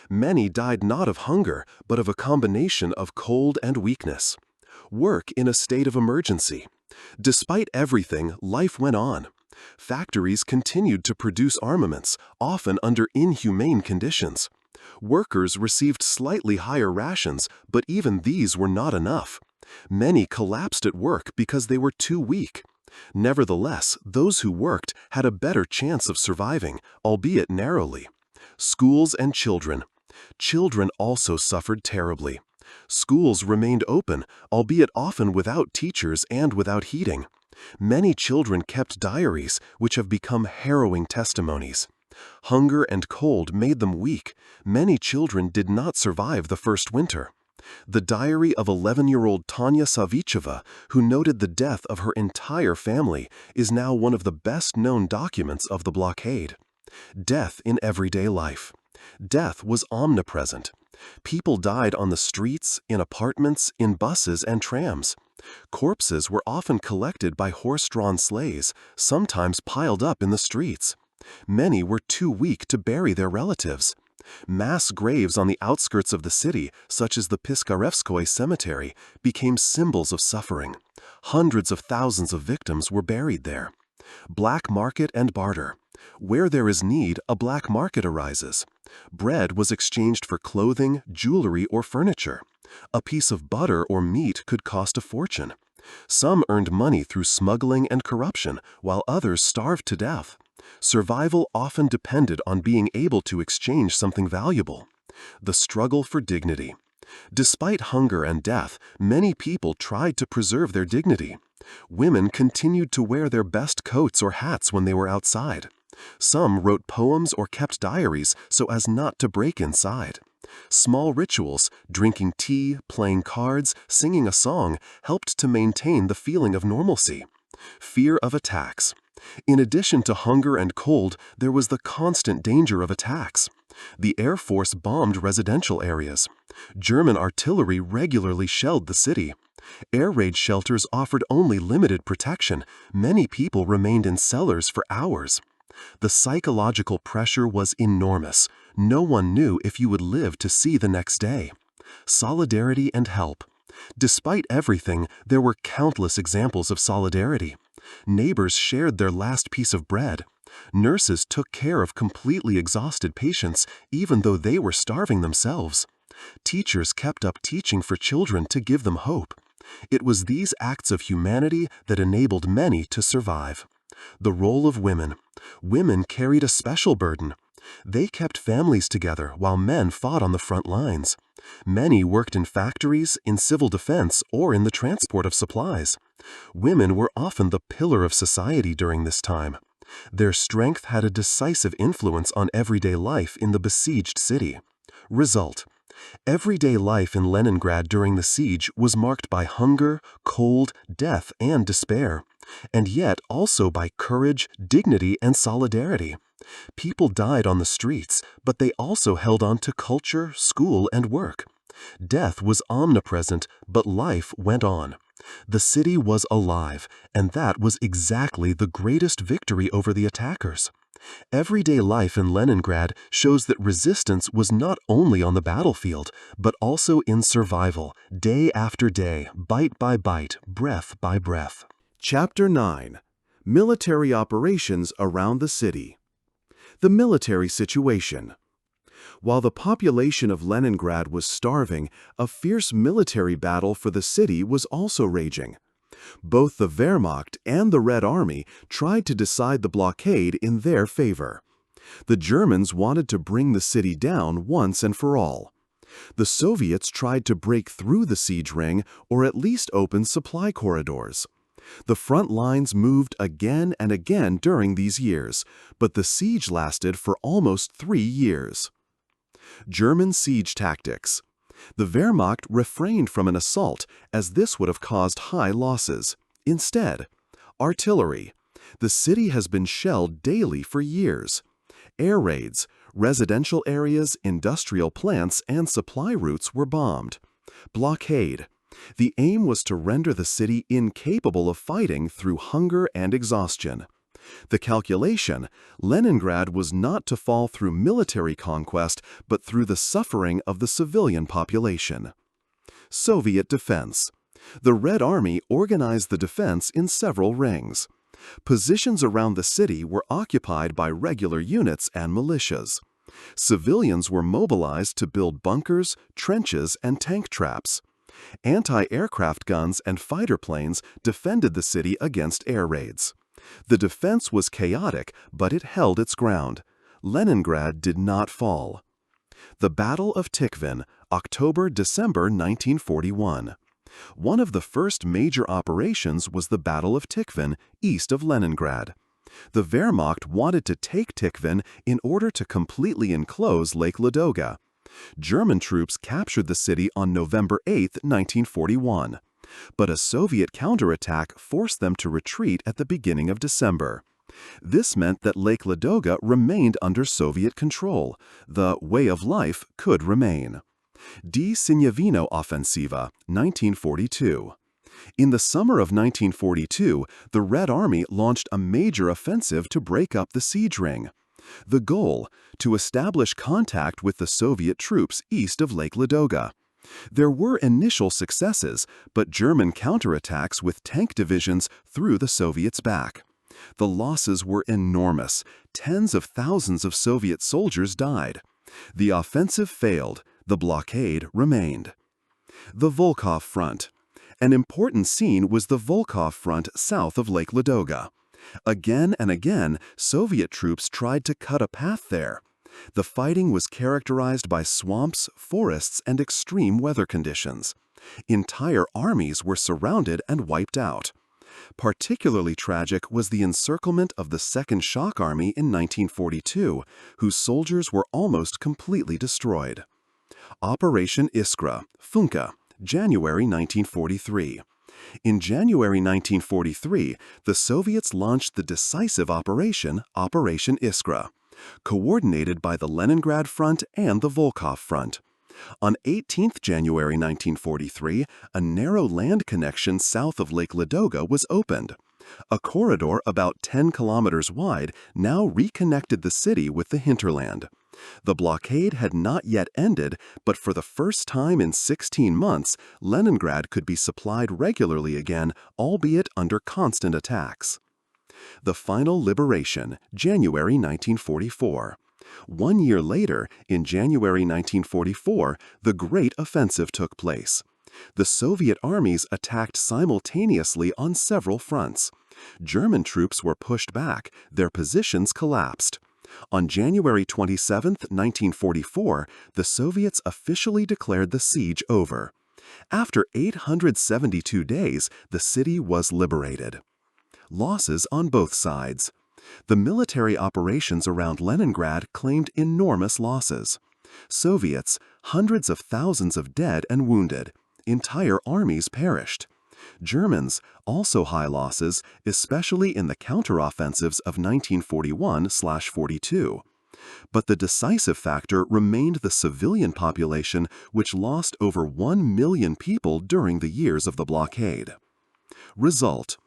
Many died not of hunger, but of a combination of cold and weakness. Work in a state of emergency. Despite everything, life went on. Factories continued to produce armaments, often under inhumane conditions. Workers received slightly higher rations, but even these were not enough. Many collapsed at work because they were too weak. Nevertheless, those who worked had a better chance of surviving, albeit narrowly. Schools and children. Children also suffered terribly. Schools remained open, albeit often without teachers and without heating. Many children kept diaries, which have become harrowing testimonies. Hunger and cold made them weak. Many children did not survive the first winter. The diary of 11-year-old Tanya Savicheva, who noted the death of her entire family, is now one of the best-known documents of the blockade. Death in everyday life. Death was omnipresent. People died on the streets, in apartments, in buses and trams. Corpses were often collected by horse-drawn sleighs, sometimes piled up in the streets. Many were too weak to bury their relatives. Mass graves on the outskirts of the city, such as the Piskarevskoye Cemetery, became symbols of suffering. Hundreds of thousands of victims were buried there. Black market and barter. Where there is need, a black market arises. Bread was exchanged for clothing, jewelry, or furniture. A piece of butter or meat could cost a fortune. Some earned money through smuggling and corruption, while others starved to death. Survival often depended on being able to exchange something valuable. The struggle for dignity. Despite hunger and death, many people tried to preserve their dignity. Women continued to wear their best coats or hats when they were outside. Some wrote poems or kept diaries so as not to break inside. Small rituals, drinking tea, playing cards, singing a song, helped to maintain the feeling of normalcy. Fear of attacks. In addition to hunger and cold, there was the constant danger of attacks. The Air Force bombed residential areas. German artillery regularly shelled the city. Air raid shelters offered only limited protection. Many people remained in cellars for hours. The psychological pressure was enormous. No one knew if you would live to see the next day. Solidarity and help. Despite everything, there were countless examples of solidarity. Neighbors shared their last piece of bread. Nurses took care of completely exhausted patients, even though they were starving themselves. Teachers kept up teaching for children to give them hope. It was these acts of humanity that enabled many to survive. The role of women. Women carried a special burden. They kept families together while men fought on the front lines. Many worked in factories, in civil defense, or in the transport of supplies. Women were often the pillar of society during this time. Their strength had a decisive influence on everyday life in the besieged city. Result: everyday life in Leningrad during the siege was marked by hunger, cold, death, and despair, and yet also by courage, dignity, and solidarity. People died on the streets, but they also held on to culture, school, and work. Death was omnipresent, but life went on. The city was alive, and that was exactly the greatest victory over the attackers. Everyday life in Leningrad shows that resistance was not only on the battlefield, but also in survival, day after day, bite by bite, breath by breath. Chapter 9. Military Operations Around the City. The military situation. While the population of Leningrad was starving, a fierce military battle for the city was also raging. Both the Wehrmacht and the Red Army tried to decide the blockade in their favor. The Germans wanted to bring the city down once and for all. The Soviets tried to break through the siege ring or at least open supply corridors. The front lines moved again and again during these years, but the siege lasted for almost 3 years. German siege tactics. The Wehrmacht refrained from an assault, as this would have caused high losses. Instead, artillery. The city has been shelled daily for years. Air raids. Residential areas, industrial plants, and supply routes were bombed. Blockade. The aim was to render the city incapable of fighting through hunger and exhaustion. The calculation: Leningrad was not to fall through military conquest, but through the suffering of the civilian population. Soviet defense. The Red Army organized the defense in several rings. Positions around the city were occupied by regular units and militias. Civilians were mobilized to build bunkers, trenches, and tank traps. Anti-aircraft guns and fighter planes defended the city against air raids. The defense was chaotic, but it held its ground. Leningrad did not fall. The Battle of Tikhvin, October-December 1941. One of the first major operations was the Battle of Tikhvin, east of Leningrad. The Wehrmacht wanted to take Tikhvin in order to completely enclose Lake Ladoga. German troops captured the city on November 8, 1941. But a Soviet counterattack forced them to retreat at the beginning of December. This meant that Lake Ladoga remained under Soviet control. The way of life could remain. Die Signavino Offensiva, 1942. In the summer of 1942, the Red Army launched a major offensive to break up the siege ring. The goal: to establish contact with the Soviet troops east of Lake Ladoga. There were initial successes, but German counterattacks with tank divisions threw the Soviets back. The losses were enormous. Tens of thousands of Soviet soldiers died. The offensive failed. The blockade remained. The Volkhov Front. An important scene was the Volkhov Front south of Lake Ladoga. Again and again, Soviet troops tried to cut a path there. The fighting was characterized by swamps, forests, and extreme weather conditions. Entire armies were surrounded and wiped out. Particularly tragic was the encirclement of the Second Shock Army in 1942, whose soldiers were almost completely destroyed. Operation Iskra, Funke, January 1943. In January 1943, the Soviets launched the decisive operation, Operation Iskra, coordinated by the Leningrad Front and the Volkhov Front. On 18 January 1943, a narrow land connection south of Lake Ladoga was opened. A corridor about 10 kilometers wide now reconnected the city with the hinterland. The blockade had not yet ended, but for the first time in 16 months, Leningrad could be supplied regularly again, albeit under constant attacks. The final liberation, January 1944. 1 year later, in January 1944, the Great Offensive took place. The Soviet armies attacked simultaneously on several fronts. German troops were pushed back, their positions collapsed. On January 27, 1944, the Soviets officially declared the siege over. After 872 days, the city was liberated. Losses on both sides. The military operations around Leningrad claimed enormous losses. Soviets, hundreds of thousands of dead and wounded. Entire armies perished. Germans, also high losses, especially in the counteroffensives of 1941–42. But the decisive factor remained the civilian population, which lost over 1 million people during the years of the blockade. Result: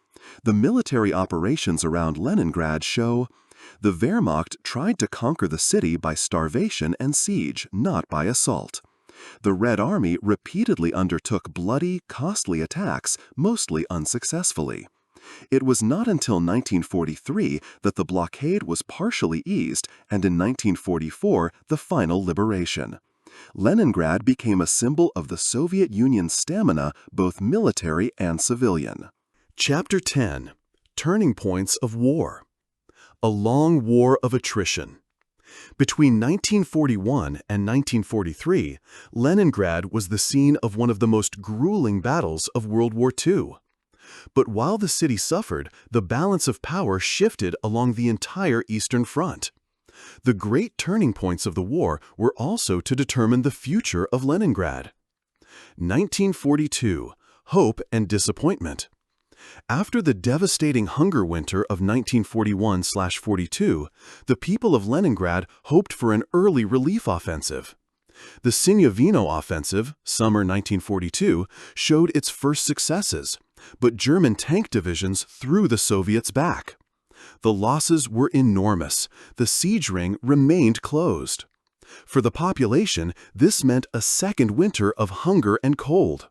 the military operations around Leningrad show the Wehrmacht tried to conquer the city by starvation and siege, not by assault. The Red Army repeatedly undertook bloody, costly attacks, mostly unsuccessfully. It was not until 1943 that the blockade was partially eased, and in 1944 the final liberation. Leningrad became a symbol of the Soviet Union's stamina, both military and civilian. Chapter 10. Turning Points of War. A long war of attrition. Between 1941 and 1943, Leningrad was the scene of one of the most grueling battles of World War II. But while the city suffered, the balance of power shifted along the entire Eastern Front. The great turning points of the war were also to determine the future of Leningrad. 1942. Hope and Disappointment. After the devastating hunger winter of 1941–42, the people of Leningrad hoped for an early relief offensive. The Signavino Offensive, summer 1942, showed its first successes, but German tank divisions threw the Soviets back. The losses were enormous. The siege ring remained closed. For the population, this meant a second winter of hunger and cold.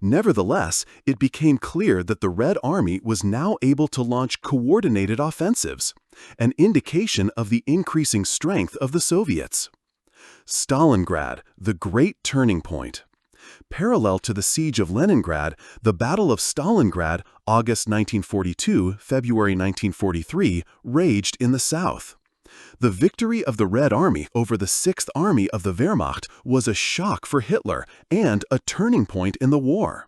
Nevertheless, it became clear that the Red Army was now able to launch coordinated offensives, an indication of the increasing strength of the Soviets. Stalingrad, the great turning point. Parallel to the Siege of Leningrad, the Battle of Stalingrad, August 1942, February 1943, raged in the south. The victory of the Red Army over the Sixth Army of the Wehrmacht was a shock for Hitler and a turning point in the war.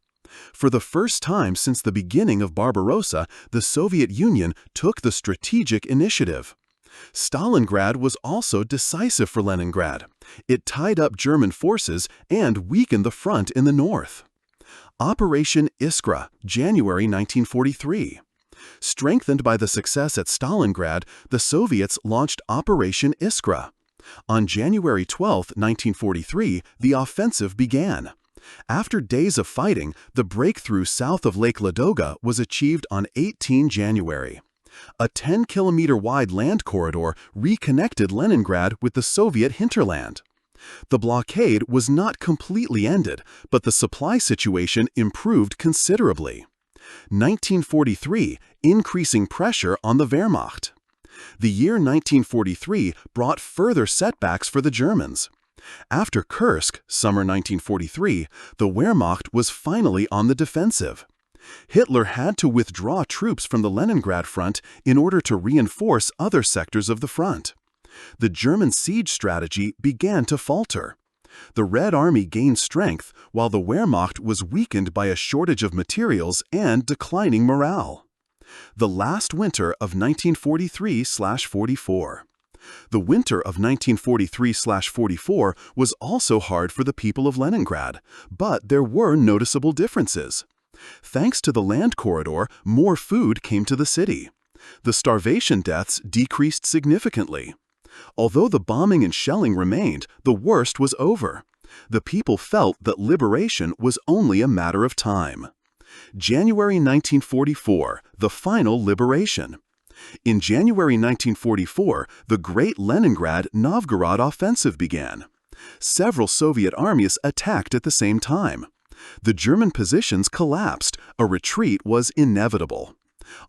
For the first time since the beginning of Barbarossa, the Soviet Union took the strategic initiative. Stalingrad was also decisive for Leningrad. It tied up German forces and weakened the front in the north. Operation Iskra, January 1943. Strengthened by the success at Stalingrad, the Soviets launched Operation Iskra. On January 12, 1943, the offensive began. After days of fighting, the breakthrough south of Lake Ladoga was achieved on 18 January. A 10-kilometer-wide land corridor reconnected Leningrad with the Soviet hinterland. The blockade was not completely ended, but the supply situation improved considerably. 1943, increasing pressure on the Wehrmacht. The year 1943 brought further setbacks for the Germans. After Kursk, summer 1943, the Wehrmacht was finally on the defensive. Hitler had to withdraw troops from the Leningrad front in order to reinforce other sectors of the front. The German siege strategy began to falter. The Red Army gained strength, while the Wehrmacht was weakened by a shortage of materials and declining morale. The last winter of 1943/44. The winter of 1943/44 was also hard for the people of Leningrad, but there were noticeable differences. Thanks to the land corridor, more food came to the city. The starvation deaths decreased significantly. Although the bombing and shelling remained, the worst was over. The people felt that liberation was only a matter of time. January 1944, the final liberation. In January 1944, the Great Leningrad-Novgorod Offensive began. Several Soviet armies attacked at the same time. The German positions collapsed. A retreat was inevitable.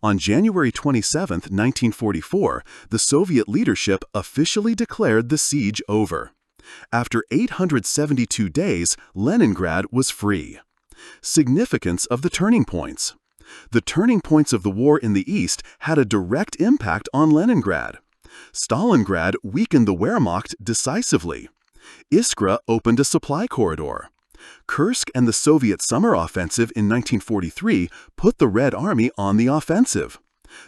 On January 27, 1944, the Soviet leadership officially declared the siege over. After 872 days, Leningrad was free. Significance of the turning points. The turning points of the war in the East had a direct impact on Leningrad. Stalingrad weakened the Wehrmacht decisively. Iskra opened a supply corridor. Kursk and the Soviet summer offensive in 1943 put the Red Army on the offensive.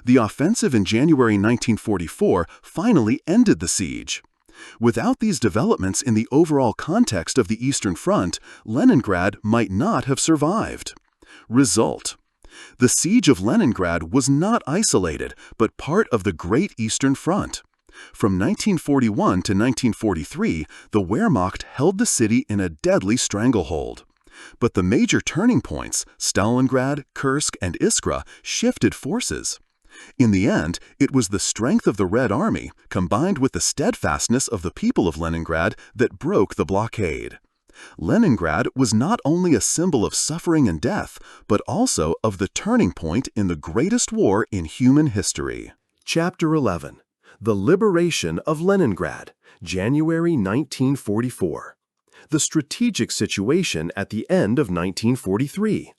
The offensive in January 1944 finally ended the siege. Without these developments in the overall context of the Eastern Front, Leningrad might not have survived. Result: the Siege of Leningrad was not isolated, but part of the Great Eastern Front. From 1941 to 1943, the Wehrmacht held the city in a deadly stranglehold. But the major turning points, Stalingrad, Kursk, and Iskra, shifted forces. In the end, it was the strength of the Red Army, combined with the steadfastness of the people of Leningrad, that broke the blockade. Leningrad was not only a symbol of suffering and death, but also of the turning point in the greatest war in human history. Chapter 11. The Liberation of Leningrad, January 1944. The strategic situation at the end of 1943.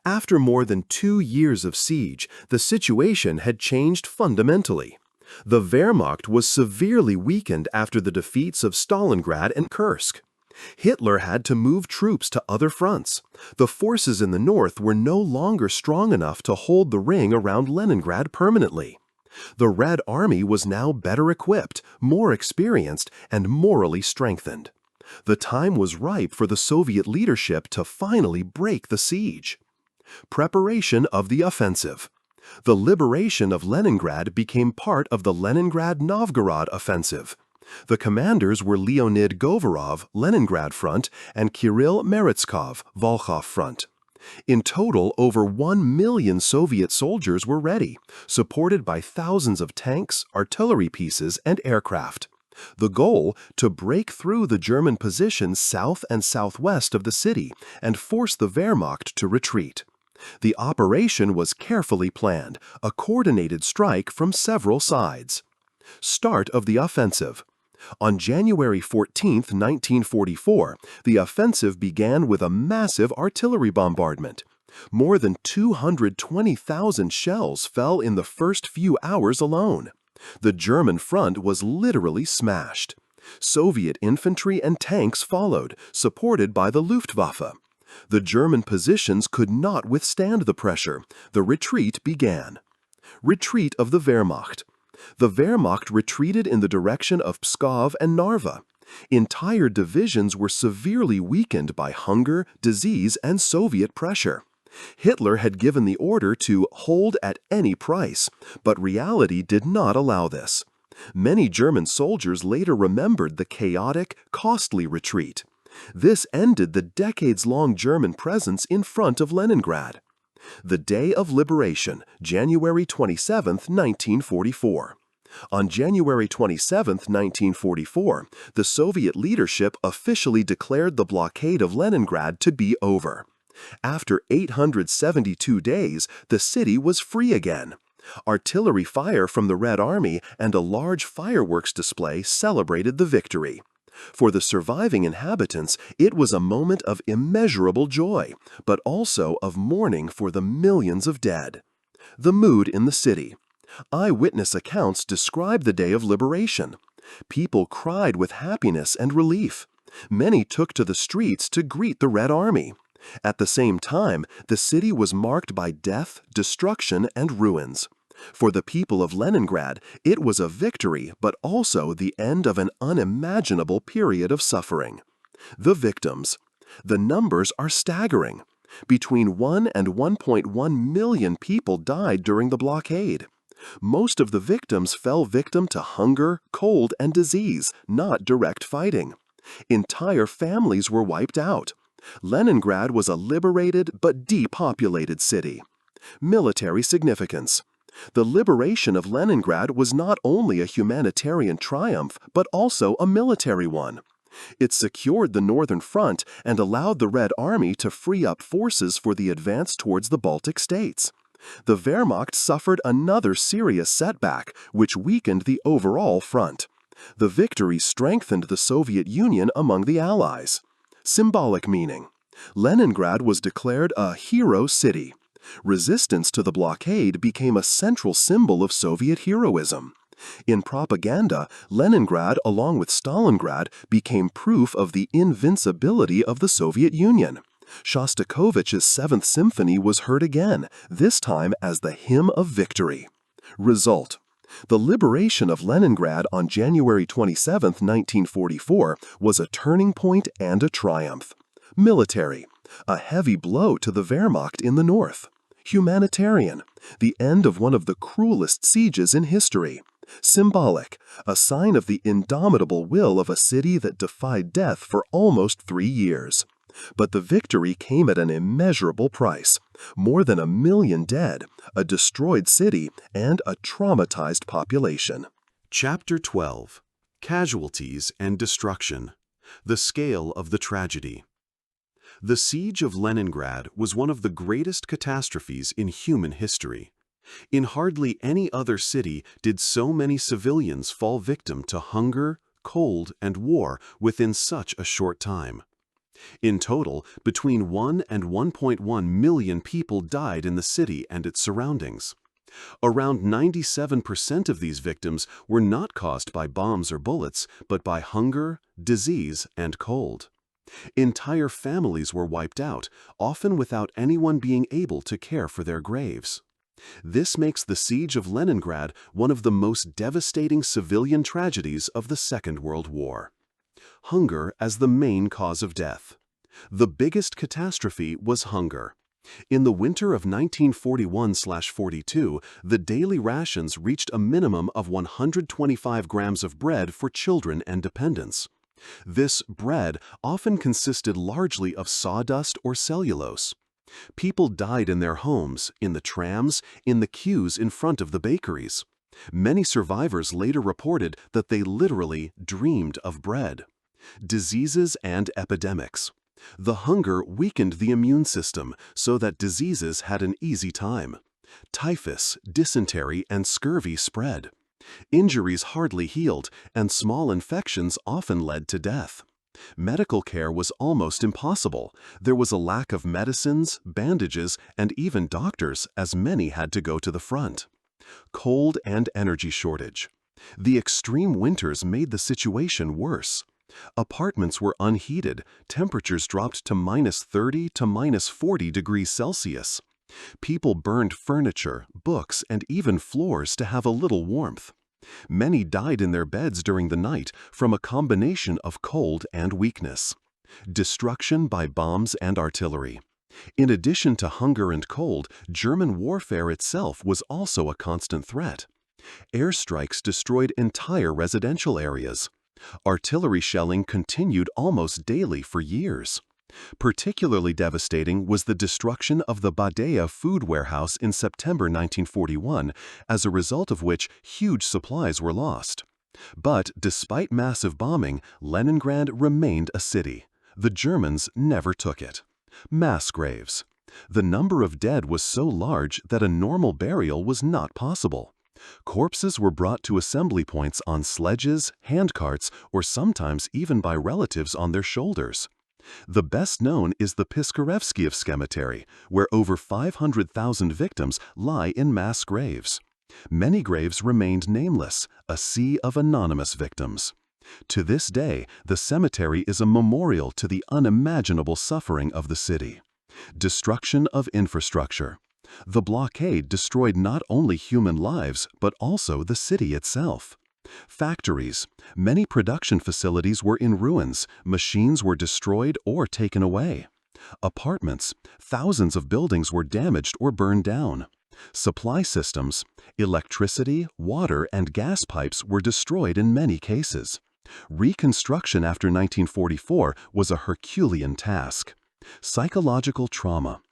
After more than 2 years of siege, the situation had changed fundamentally. The Wehrmacht was severely weakened after the defeats of Stalingrad and Kursk. Hitler had to move troops to other fronts. The forces in the north were no longer strong enough to hold the ring around Leningrad permanently. The Red Army was now better equipped, more experienced, and morally strengthened. The time was ripe for the Soviet leadership to finally break the siege. Preparation of the offensive. The liberation of Leningrad became part of the Leningrad-Novgorod offensive. The commanders were Leonid Govorov, Leningrad Front, and Kirill Meretskov, Volkhov Front. In total, over 1 million Soviet soldiers were ready, supported by thousands of tanks, artillery pieces, and aircraft. The goal: to break through the German positions south and southwest of the city and force the Wehrmacht to retreat. The operation was carefully planned, a coordinated strike from several sides. Start of the offensive. On January 14, 1944, the offensive began with a massive artillery bombardment. More than 220,000 shells fell in the first few hours alone. The German front was literally smashed. Soviet infantry and tanks followed, supported by the Luftwaffe. The German positions could not withstand the pressure. The retreat began. Retreat of the Wehrmacht. The Wehrmacht retreated in the direction of Pskov and Narva. Entire divisions were severely weakened by hunger, disease, and Soviet pressure. Hitler had given the order to hold at any price, but reality did not allow this. Many German soldiers later remembered the chaotic, costly retreat. This ended the decades-long German presence in front of Leningrad. The Day of Liberation, January 27, 1944. On January 27, 1944, the Soviet leadership officially declared the blockade of Leningrad to be over. After 872 days, the city was free again. Artillery fire from the Red Army and a large fireworks display celebrated the victory. For the surviving inhabitants, it was a moment of immeasurable joy, but also of mourning for the millions of dead. The mood in the city. Eyewitness accounts describe the day of liberation. People cried with happiness and relief. Many took to the streets to greet the Red Army. At the same time, the city was marked by death, destruction, and ruins. For the people of Leningrad, it was a victory, but also the end of an unimaginable period of suffering. The victims. The numbers are staggering. Between 1 and 1.1 million people died during the blockade. Most of the victims fell victim to hunger, cold, and disease, not direct fighting. Entire families were wiped out. Leningrad was a liberated but depopulated city. Military significance. The liberation of Leningrad was not only a humanitarian triumph, but also a military one. It secured the Northern Front and allowed the Red Army to free up forces for the advance towards the Baltic states. The Wehrmacht suffered another serious setback, which weakened the overall front. The victory strengthened the Soviet Union among the Allies. Symbolic meaning. Leningrad was declared a hero city. Resistance to the blockade became a central symbol of Soviet heroism. In propaganda, Leningrad, along with Stalingrad, became proof of the invincibility of the Soviet Union. Shostakovich's Seventh Symphony was heard again, this time as the Hymn of Victory. Result. The liberation of Leningrad on January 27, 1944, was a turning point and a triumph. Military. A heavy blow to the Wehrmacht in the north. Humanitarian. The end of one of the cruelest sieges in history. Symbolic. A sign of the indomitable will of a city that defied death for almost 3 years. But the victory came at an immeasurable price. More than 1 million dead, a destroyed city, and a traumatized population. Chapter 12. Casualties and Destruction. The Scale of the Tragedy. The Siege of Leningrad was one of the greatest catastrophes in human history. In hardly any other city did so many civilians fall victim to hunger, cold, and war within such a short time. In total, between 1 and 1.1 million people died in the city and its surroundings. Around 97% of these victims were not caused by bombs or bullets, but by hunger, disease, and cold. Entire families were wiped out, often without anyone being able to care for their graves. This makes the Siege of Leningrad one of the most devastating civilian tragedies of the Second World War. Hunger as the main cause of death. The biggest catastrophe was hunger. In the winter of 1941-42, the daily rations reached a minimum of 125 grams of bread for children and dependents. This bread often consisted largely of sawdust or cellulose. People died in their homes, in the trams, in the queues in front of the bakeries. Many survivors later reported that they literally dreamed of bread. Diseases and epidemics. The hunger weakened the immune system so that diseases had an easy time. Typhus, dysentery, and scurvy spread. Injuries hardly healed, and small infections often led to death. Medical care was almost impossible. There was a lack of medicines, bandages, and even doctors, as many had to go to the front. Cold and energy shortage. The extreme winters made the situation worse. Apartments were unheated, temperatures dropped to -30 to -40 degrees Celsius. People burned furniture, books, and even floors to have a little warmth. Many died in their beds during the night from a combination of cold and weakness. Destruction by bombs and artillery. In addition to hunger and cold, German warfare itself was also a constant threat. Airstrikes destroyed entire residential areas. Artillery shelling continued almost daily for years. Particularly devastating was the destruction of the Badea food warehouse in September 1941, as a result of which huge supplies were lost. But despite massive bombing, Leningrad remained a city. The Germans never took it. Mass graves. The number of dead was so large that a normal burial was not possible. Corpses were brought to assembly points on sledges, handcarts, or sometimes even by relatives on their shoulders. The best known is the Piskarevsky Cemetery, where over 500,000 victims lie in mass graves. Many graves remained nameless, a sea of anonymous victims. To this day, the cemetery is a memorial to the unimaginable suffering of the city. Destruction of infrastructure. The blockade destroyed not only human lives, but also the city itself. Factories. Many production facilities were in ruins, machines were destroyed or taken away. Apartments. Thousands of buildings were damaged or burned down. Supply systems. Electricity, water, and gas pipes were destroyed in many cases. Reconstruction after 1944 was a Herculean task. Psychological trauma.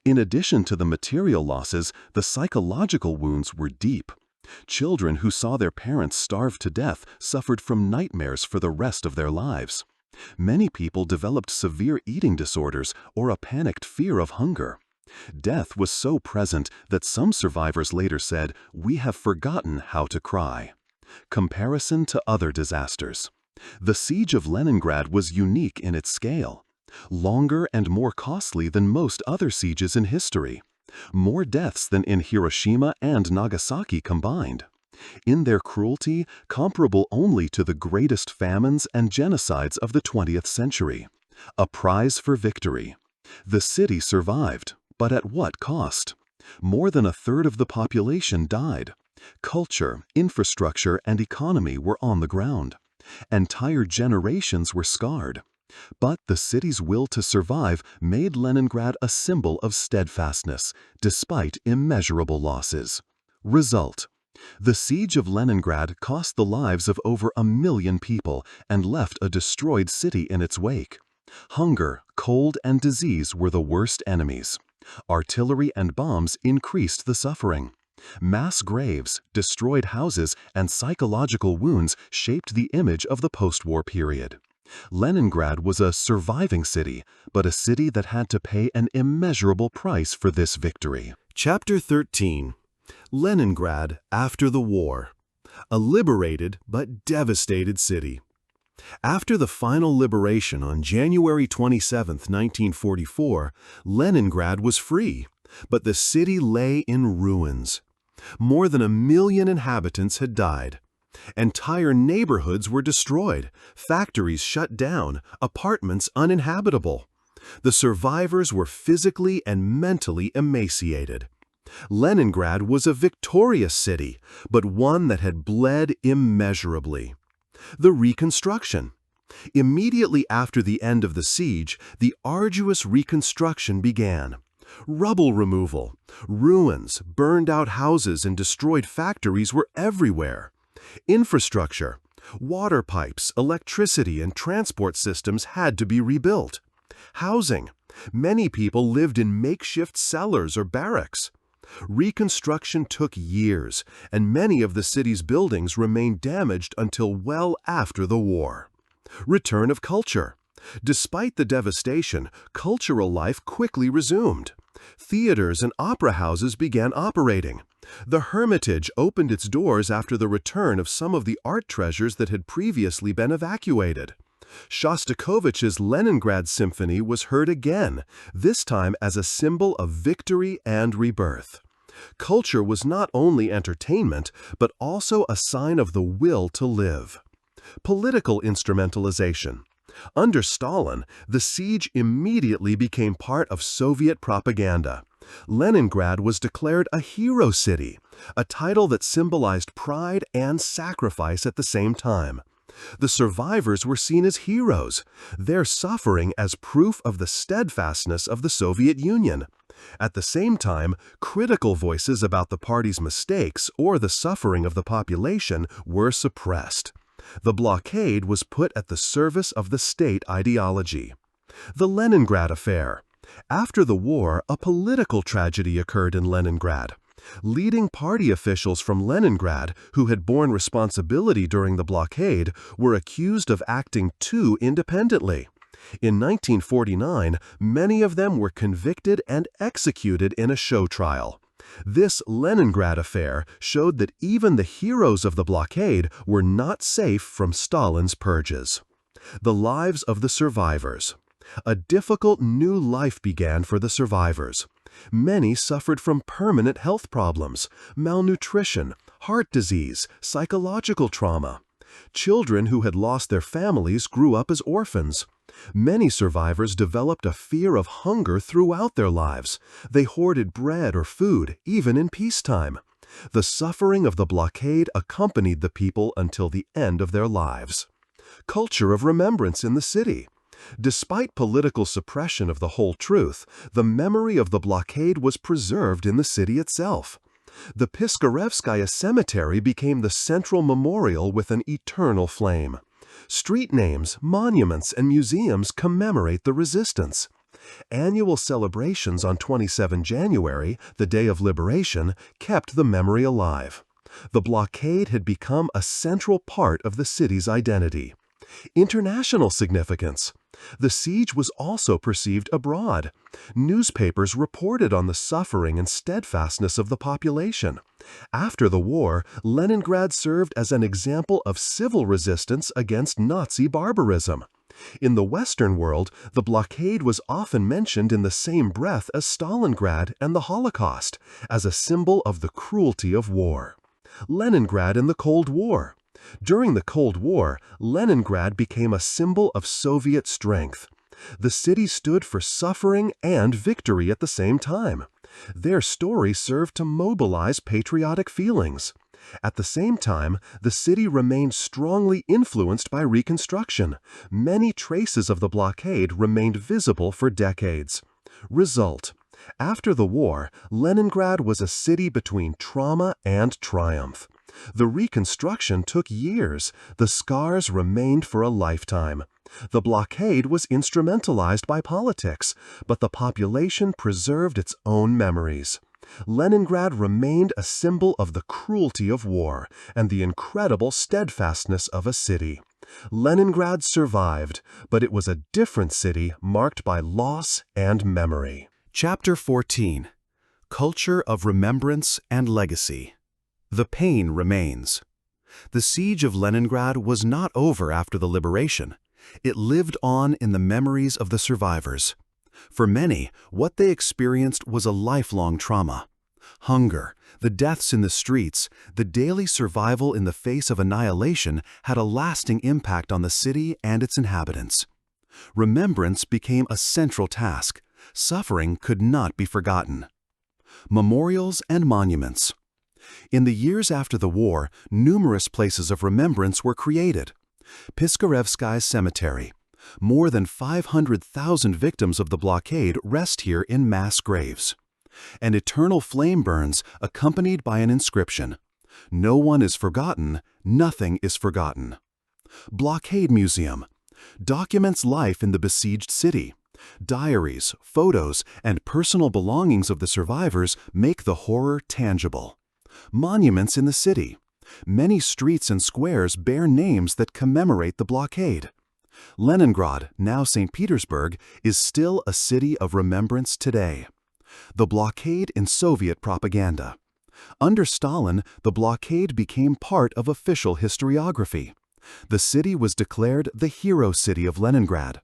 In addition to the material losses, the psychological wounds were deep. Children who saw their parents starve to death suffered from nightmares for the rest of their lives. Many people developed severe eating disorders or a panicked fear of hunger. Death was so present that some survivors later said, "We have forgotten how to cry." Comparison to other disasters. The Siege of Leningrad was unique in its scale. Longer and more costly than most other sieges in history. More deaths than in Hiroshima and Nagasaki combined. In their cruelty, comparable only to the greatest famines and genocides of the 20th century. A prize for victory. The city survived, but at what cost? More than a third of the population died. Culture, infrastructure, and economy were on the ground. Entire generations were scarred. But the city's will to survive made Leningrad a symbol of steadfastness, despite immeasurable losses. Result: the Siege of Leningrad cost the lives of over 1 million people and left a destroyed city in its wake. Hunger, cold, and disease were the worst enemies. Artillery and bombs increased the suffering. Mass graves, destroyed houses, and psychological wounds shaped the image of the post-war period. Leningrad was a surviving city, but a city that had to pay an immeasurable price for this victory. Chapter 13. Leningrad after the war. A liberated but devastated city. After the final liberation on January 27, 1944, Leningrad was free, but the city lay in ruins. More than 1 million inhabitants had died. Entire neighborhoods were destroyed, factories shut down, apartments uninhabitable. The survivors were physically and mentally emaciated. Leningrad was a victorious city, but one that had bled immeasurably. The reconstruction. Immediately after the end of the siege, the arduous reconstruction began. Rubble removal, ruins, burned-out houses, and destroyed factories were everywhere. Infrastructure, water pipes, electricity, and transport systems had to be rebuilt. Housing, many people lived in makeshift cellars or barracks. Reconstruction took years, and many of the city's buildings remained damaged until well after the war. Return of culture. Despite the devastation, cultural life quickly resumed. Theaters and opera houses began operating. The Hermitage opened its doors after the return of some of the art treasures that had previously been evacuated. Shostakovich's Leningrad Symphony was heard again, this time as a symbol of victory and rebirth. Culture was not only entertainment, but also a sign of the will to live. Political instrumentalization. Under Stalin, the siege immediately became part of Soviet propaganda. Leningrad was declared a hero city, a title that symbolized pride and sacrifice at the same time. The survivors were seen as heroes, their suffering as proof of the steadfastness of the Soviet Union. At the same time, critical voices about the party's mistakes or the suffering of the population were suppressed. The blockade was put at the service of the state ideology. The Leningrad Affair. After the war, a political tragedy occurred in Leningrad. Leading party officials from Leningrad, who had borne responsibility during the blockade, were accused of acting too independently. In 1949, many of them were convicted and executed in a show trial. This Leningrad affair showed that even the heroes of the blockade were not safe from Stalin's purges. The lives of the survivors. A difficult new life began for the survivors. Many suffered from permanent health problems, malnutrition, heart disease, psychological trauma. Children who had lost their families grew up as orphans. Many survivors developed a fear of hunger throughout their lives. They hoarded bread or food, even in peacetime. The suffering of the blockade accompanied the people until the end of their lives. Culture of remembrance in the city. Despite political suppression of the whole truth, the memory of the blockade was preserved in the city itself. The Piskarevskaya Cemetery became the central memorial with an eternal flame. Street names, monuments, and museums commemorate the resistance. Annual celebrations on 27 January, the Day of Liberation, kept the memory alive. The blockade had become a central part of the city's identity. International significance. The siege was also perceived abroad. Newspapers reported on the suffering and steadfastness of the population. After the war, Leningrad served as an example of civil resistance against Nazi barbarism. In the Western world, the blockade was often mentioned in the same breath as Stalingrad and the Holocaust, as a symbol of the cruelty of war. Leningrad in the Cold War. During the Cold War, Leningrad became a symbol of Soviet strength. The city stood for suffering and victory at the same time. Their story served to mobilize patriotic feelings. At the same time, the city remained strongly influenced by Reconstruction. Many traces of the blockade remained visible for decades. Result: after the war, Leningrad was a city between trauma and triumph. The reconstruction took years. The scars remained for a lifetime. The blockade was instrumentalized by politics, but the population preserved its own memories. Leningrad remained a symbol of the cruelty of war and the incredible steadfastness of a city. Leningrad survived, but it was a different city marked by loss and memory. Chapter 14. Culture of Remembrance and Legacy. The pain remains. The siege of Leningrad was not over after the liberation. It lived on in the memories of the survivors. For many, what they experienced was a lifelong trauma. Hunger, the deaths in the streets, the daily survival in the face of annihilation had a lasting impact on the city and its inhabitants. Remembrance became a central task. Suffering could not be forgotten. Memorials and monuments. In the years after the war, numerous places of remembrance were created. Piskarevskaya Cemetery. More than 500,000 victims of the blockade rest here in mass graves. An eternal flame burns, accompanied by an inscription. No one is forgotten, nothing is forgotten. Blockade Museum. Documents life in the besieged city. Diaries, photos, and personal belongings of the survivors make the horror tangible. Monuments in the city. Many streets and squares bear names that commemorate the blockade. Leningrad, now St. Petersburg, is still a city of remembrance today. The blockade in Soviet propaganda. Under Stalin, the blockade became part of official historiography. The city was declared the hero city of Leningrad.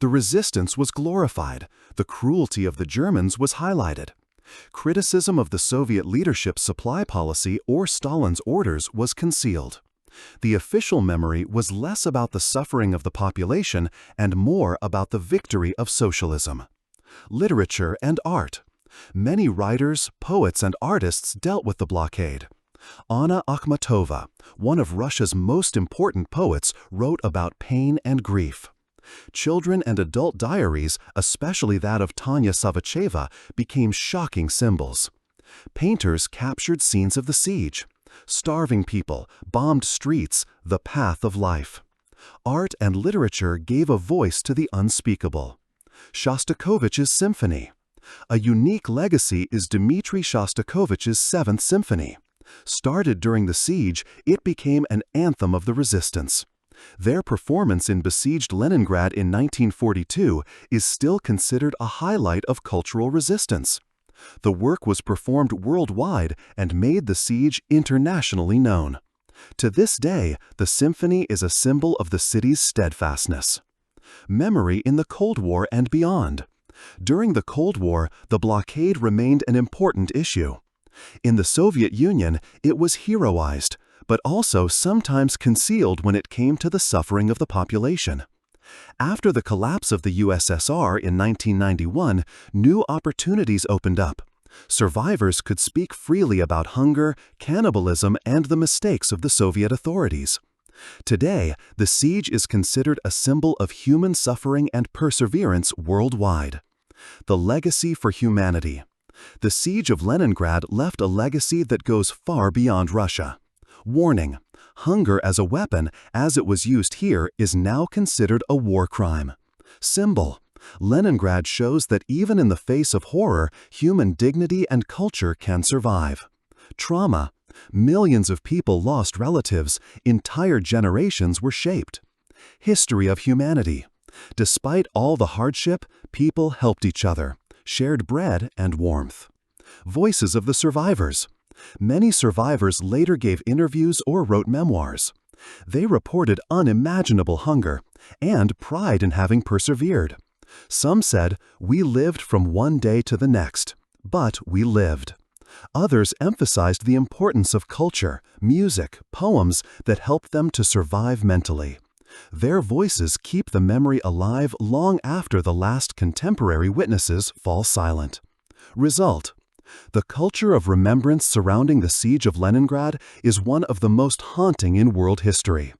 The resistance was glorified. The cruelty of the Germans was highlighted. Criticism of the Soviet leadership's supply policy or Stalin's orders was concealed. The official memory was less about the suffering of the population and more about the victory of socialism. Literature and art. Many writers, poets, and artists dealt with the blockade. Anna Akhmatova, one of Russia's most important poets, wrote about pain and grief. Children and adult diaries, especially that of Tanya Savicheva, became shocking symbols. Painters captured scenes of the siege. Starving people, bombed streets, the path of life. Art and literature gave a voice to the unspeakable. Shostakovich's Symphony. A unique legacy is Dmitri Shostakovich's Seventh Symphony. Started during the siege, it became an anthem of the resistance. Their performance in besieged Leningrad in 1942 is still considered a highlight of cultural resistance. The work was performed worldwide and made the siege internationally known. To this day, the symphony is a symbol of the city's steadfastness. Memory in the Cold War and beyond. During the Cold War, the blockade remained an important issue. In the Soviet Union, it was heroized, but also sometimes concealed when it came to the suffering of the population. After the collapse of the USSR in 1991, new opportunities opened up. Survivors could speak freely about hunger, cannibalism, and the mistakes of the Soviet authorities. Today, the siege is considered a symbol of human suffering and perseverance worldwide. The legacy for humanity. The Siege of Leningrad left a legacy that goes far beyond Russia. Warning: hunger as a weapon, as it was used here, is now considered a war crime. Symbol: Leningrad shows that even in the face of horror, human dignity and culture can survive. Trauma: millions of people lost relatives, entire generations were shaped. History of humanity: despite all the hardship, people helped each other, shared bread and warmth. Voices of the survivors: many survivors later gave interviews or wrote memoirs. They reported unimaginable hunger and pride in having persevered. Some said, "We lived from one day to the next, but we lived." Others emphasized the importance of culture, music, poems that helped them to survive mentally. Their voices keep the memory alive long after the last contemporary witnesses fall silent. Result: the culture of remembrance surrounding the Siege of Leningrad is one of the most haunting in world history.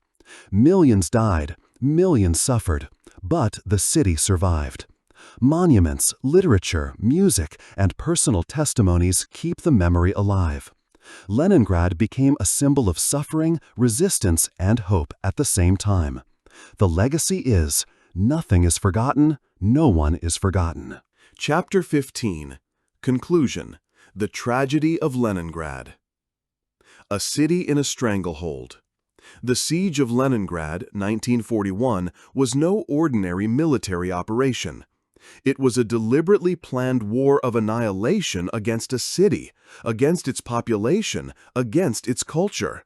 Millions died, millions suffered, but the city survived. Monuments, literature, music, and personal testimonies keep the memory alive. Leningrad became a symbol of suffering, resistance, and hope at the same time. The legacy is: nothing is forgotten, no one is forgotten. Chapter 15. Conclusion. The Tragedy of Leningrad. A city in a stranglehold. The Siege of Leningrad, 1941, was no ordinary military operation. It was a deliberately planned war of annihilation against a city, against its population, against its culture.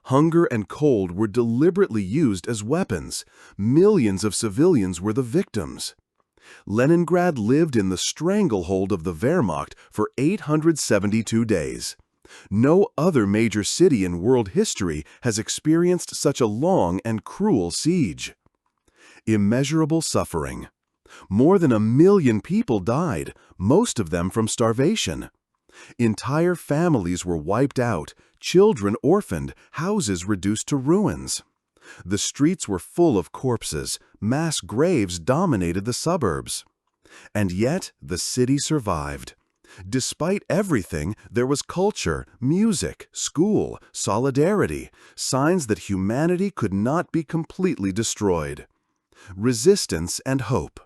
Hunger and cold were deliberately used as weapons. Millions of civilians were the victims. Leningrad lived in the stranglehold of the Wehrmacht for 872 days. No other major city in world history has experienced such a long and cruel siege. Immeasurable suffering. More than 1 million people died, most of them from starvation. Entire families were wiped out, children orphaned, houses reduced to ruins. The streets were full of corpses, mass graves dominated the suburbs. And yet, the city survived. Despite everything, there was culture, music, school, solidarity, signs that humanity could not be completely destroyed. Resistance and hope.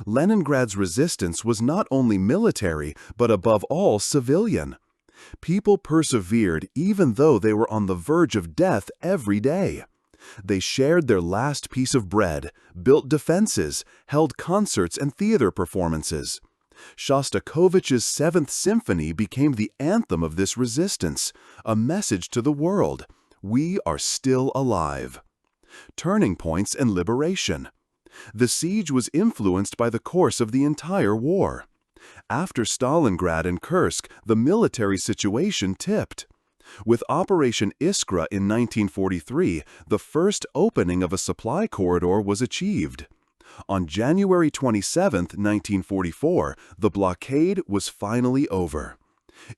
Leningrad's resistance was not only military, but above all civilian. People persevered even though they were on the verge of death every day. They shared their last piece of bread, built defenses, held concerts and theater performances. Shostakovich's Seventh Symphony became the anthem of this resistance, a message to the world: we are still alive. Turning points and liberation. The siege was influenced by the course of the entire war. After Stalingrad and Kursk, the military situation tipped. With Operation Iskra in 1943, the first opening of a supply corridor was achieved. On January 27, 1944, the blockade was finally over.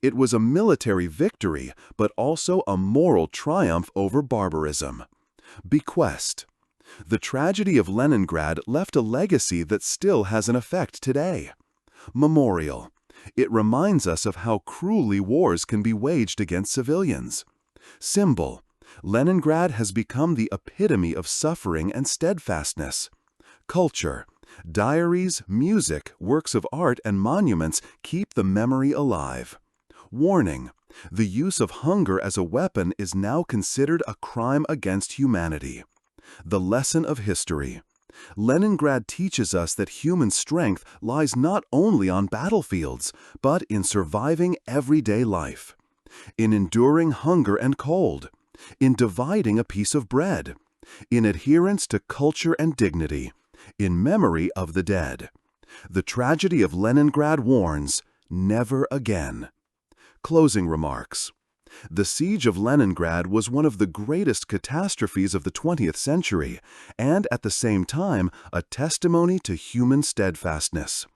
It was a military victory, but also a moral triumph over barbarism. Bequest. The tragedy of Leningrad left a legacy that still has an effect today. Memorial. It reminds us of how cruelly wars can be waged against civilians. Symbol. Leningrad has become the epitome of suffering and steadfastness. Culture. Diaries, music, works of art, and monuments keep the memory alive. Warning. The use of hunger as a weapon is now considered a crime against humanity. The lesson of history. Leningrad teaches us that human strength lies not only on battlefields, but in surviving everyday life, in enduring hunger and cold, in dividing a piece of bread, in adherence to culture and dignity, in memory of the dead. The tragedy of Leningrad warns, never again. Closing remarks. The Siege of Leningrad was one of the greatest catastrophes of the 20th century, and at the same time, a testimony to human steadfastness.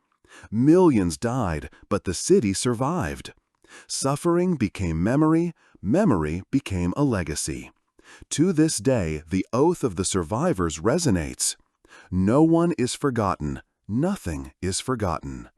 Millions died, but the city survived. Suffering became memory, memory became a legacy. To this day, the oath of the survivors resonates. No one is forgotten, nothing is forgotten.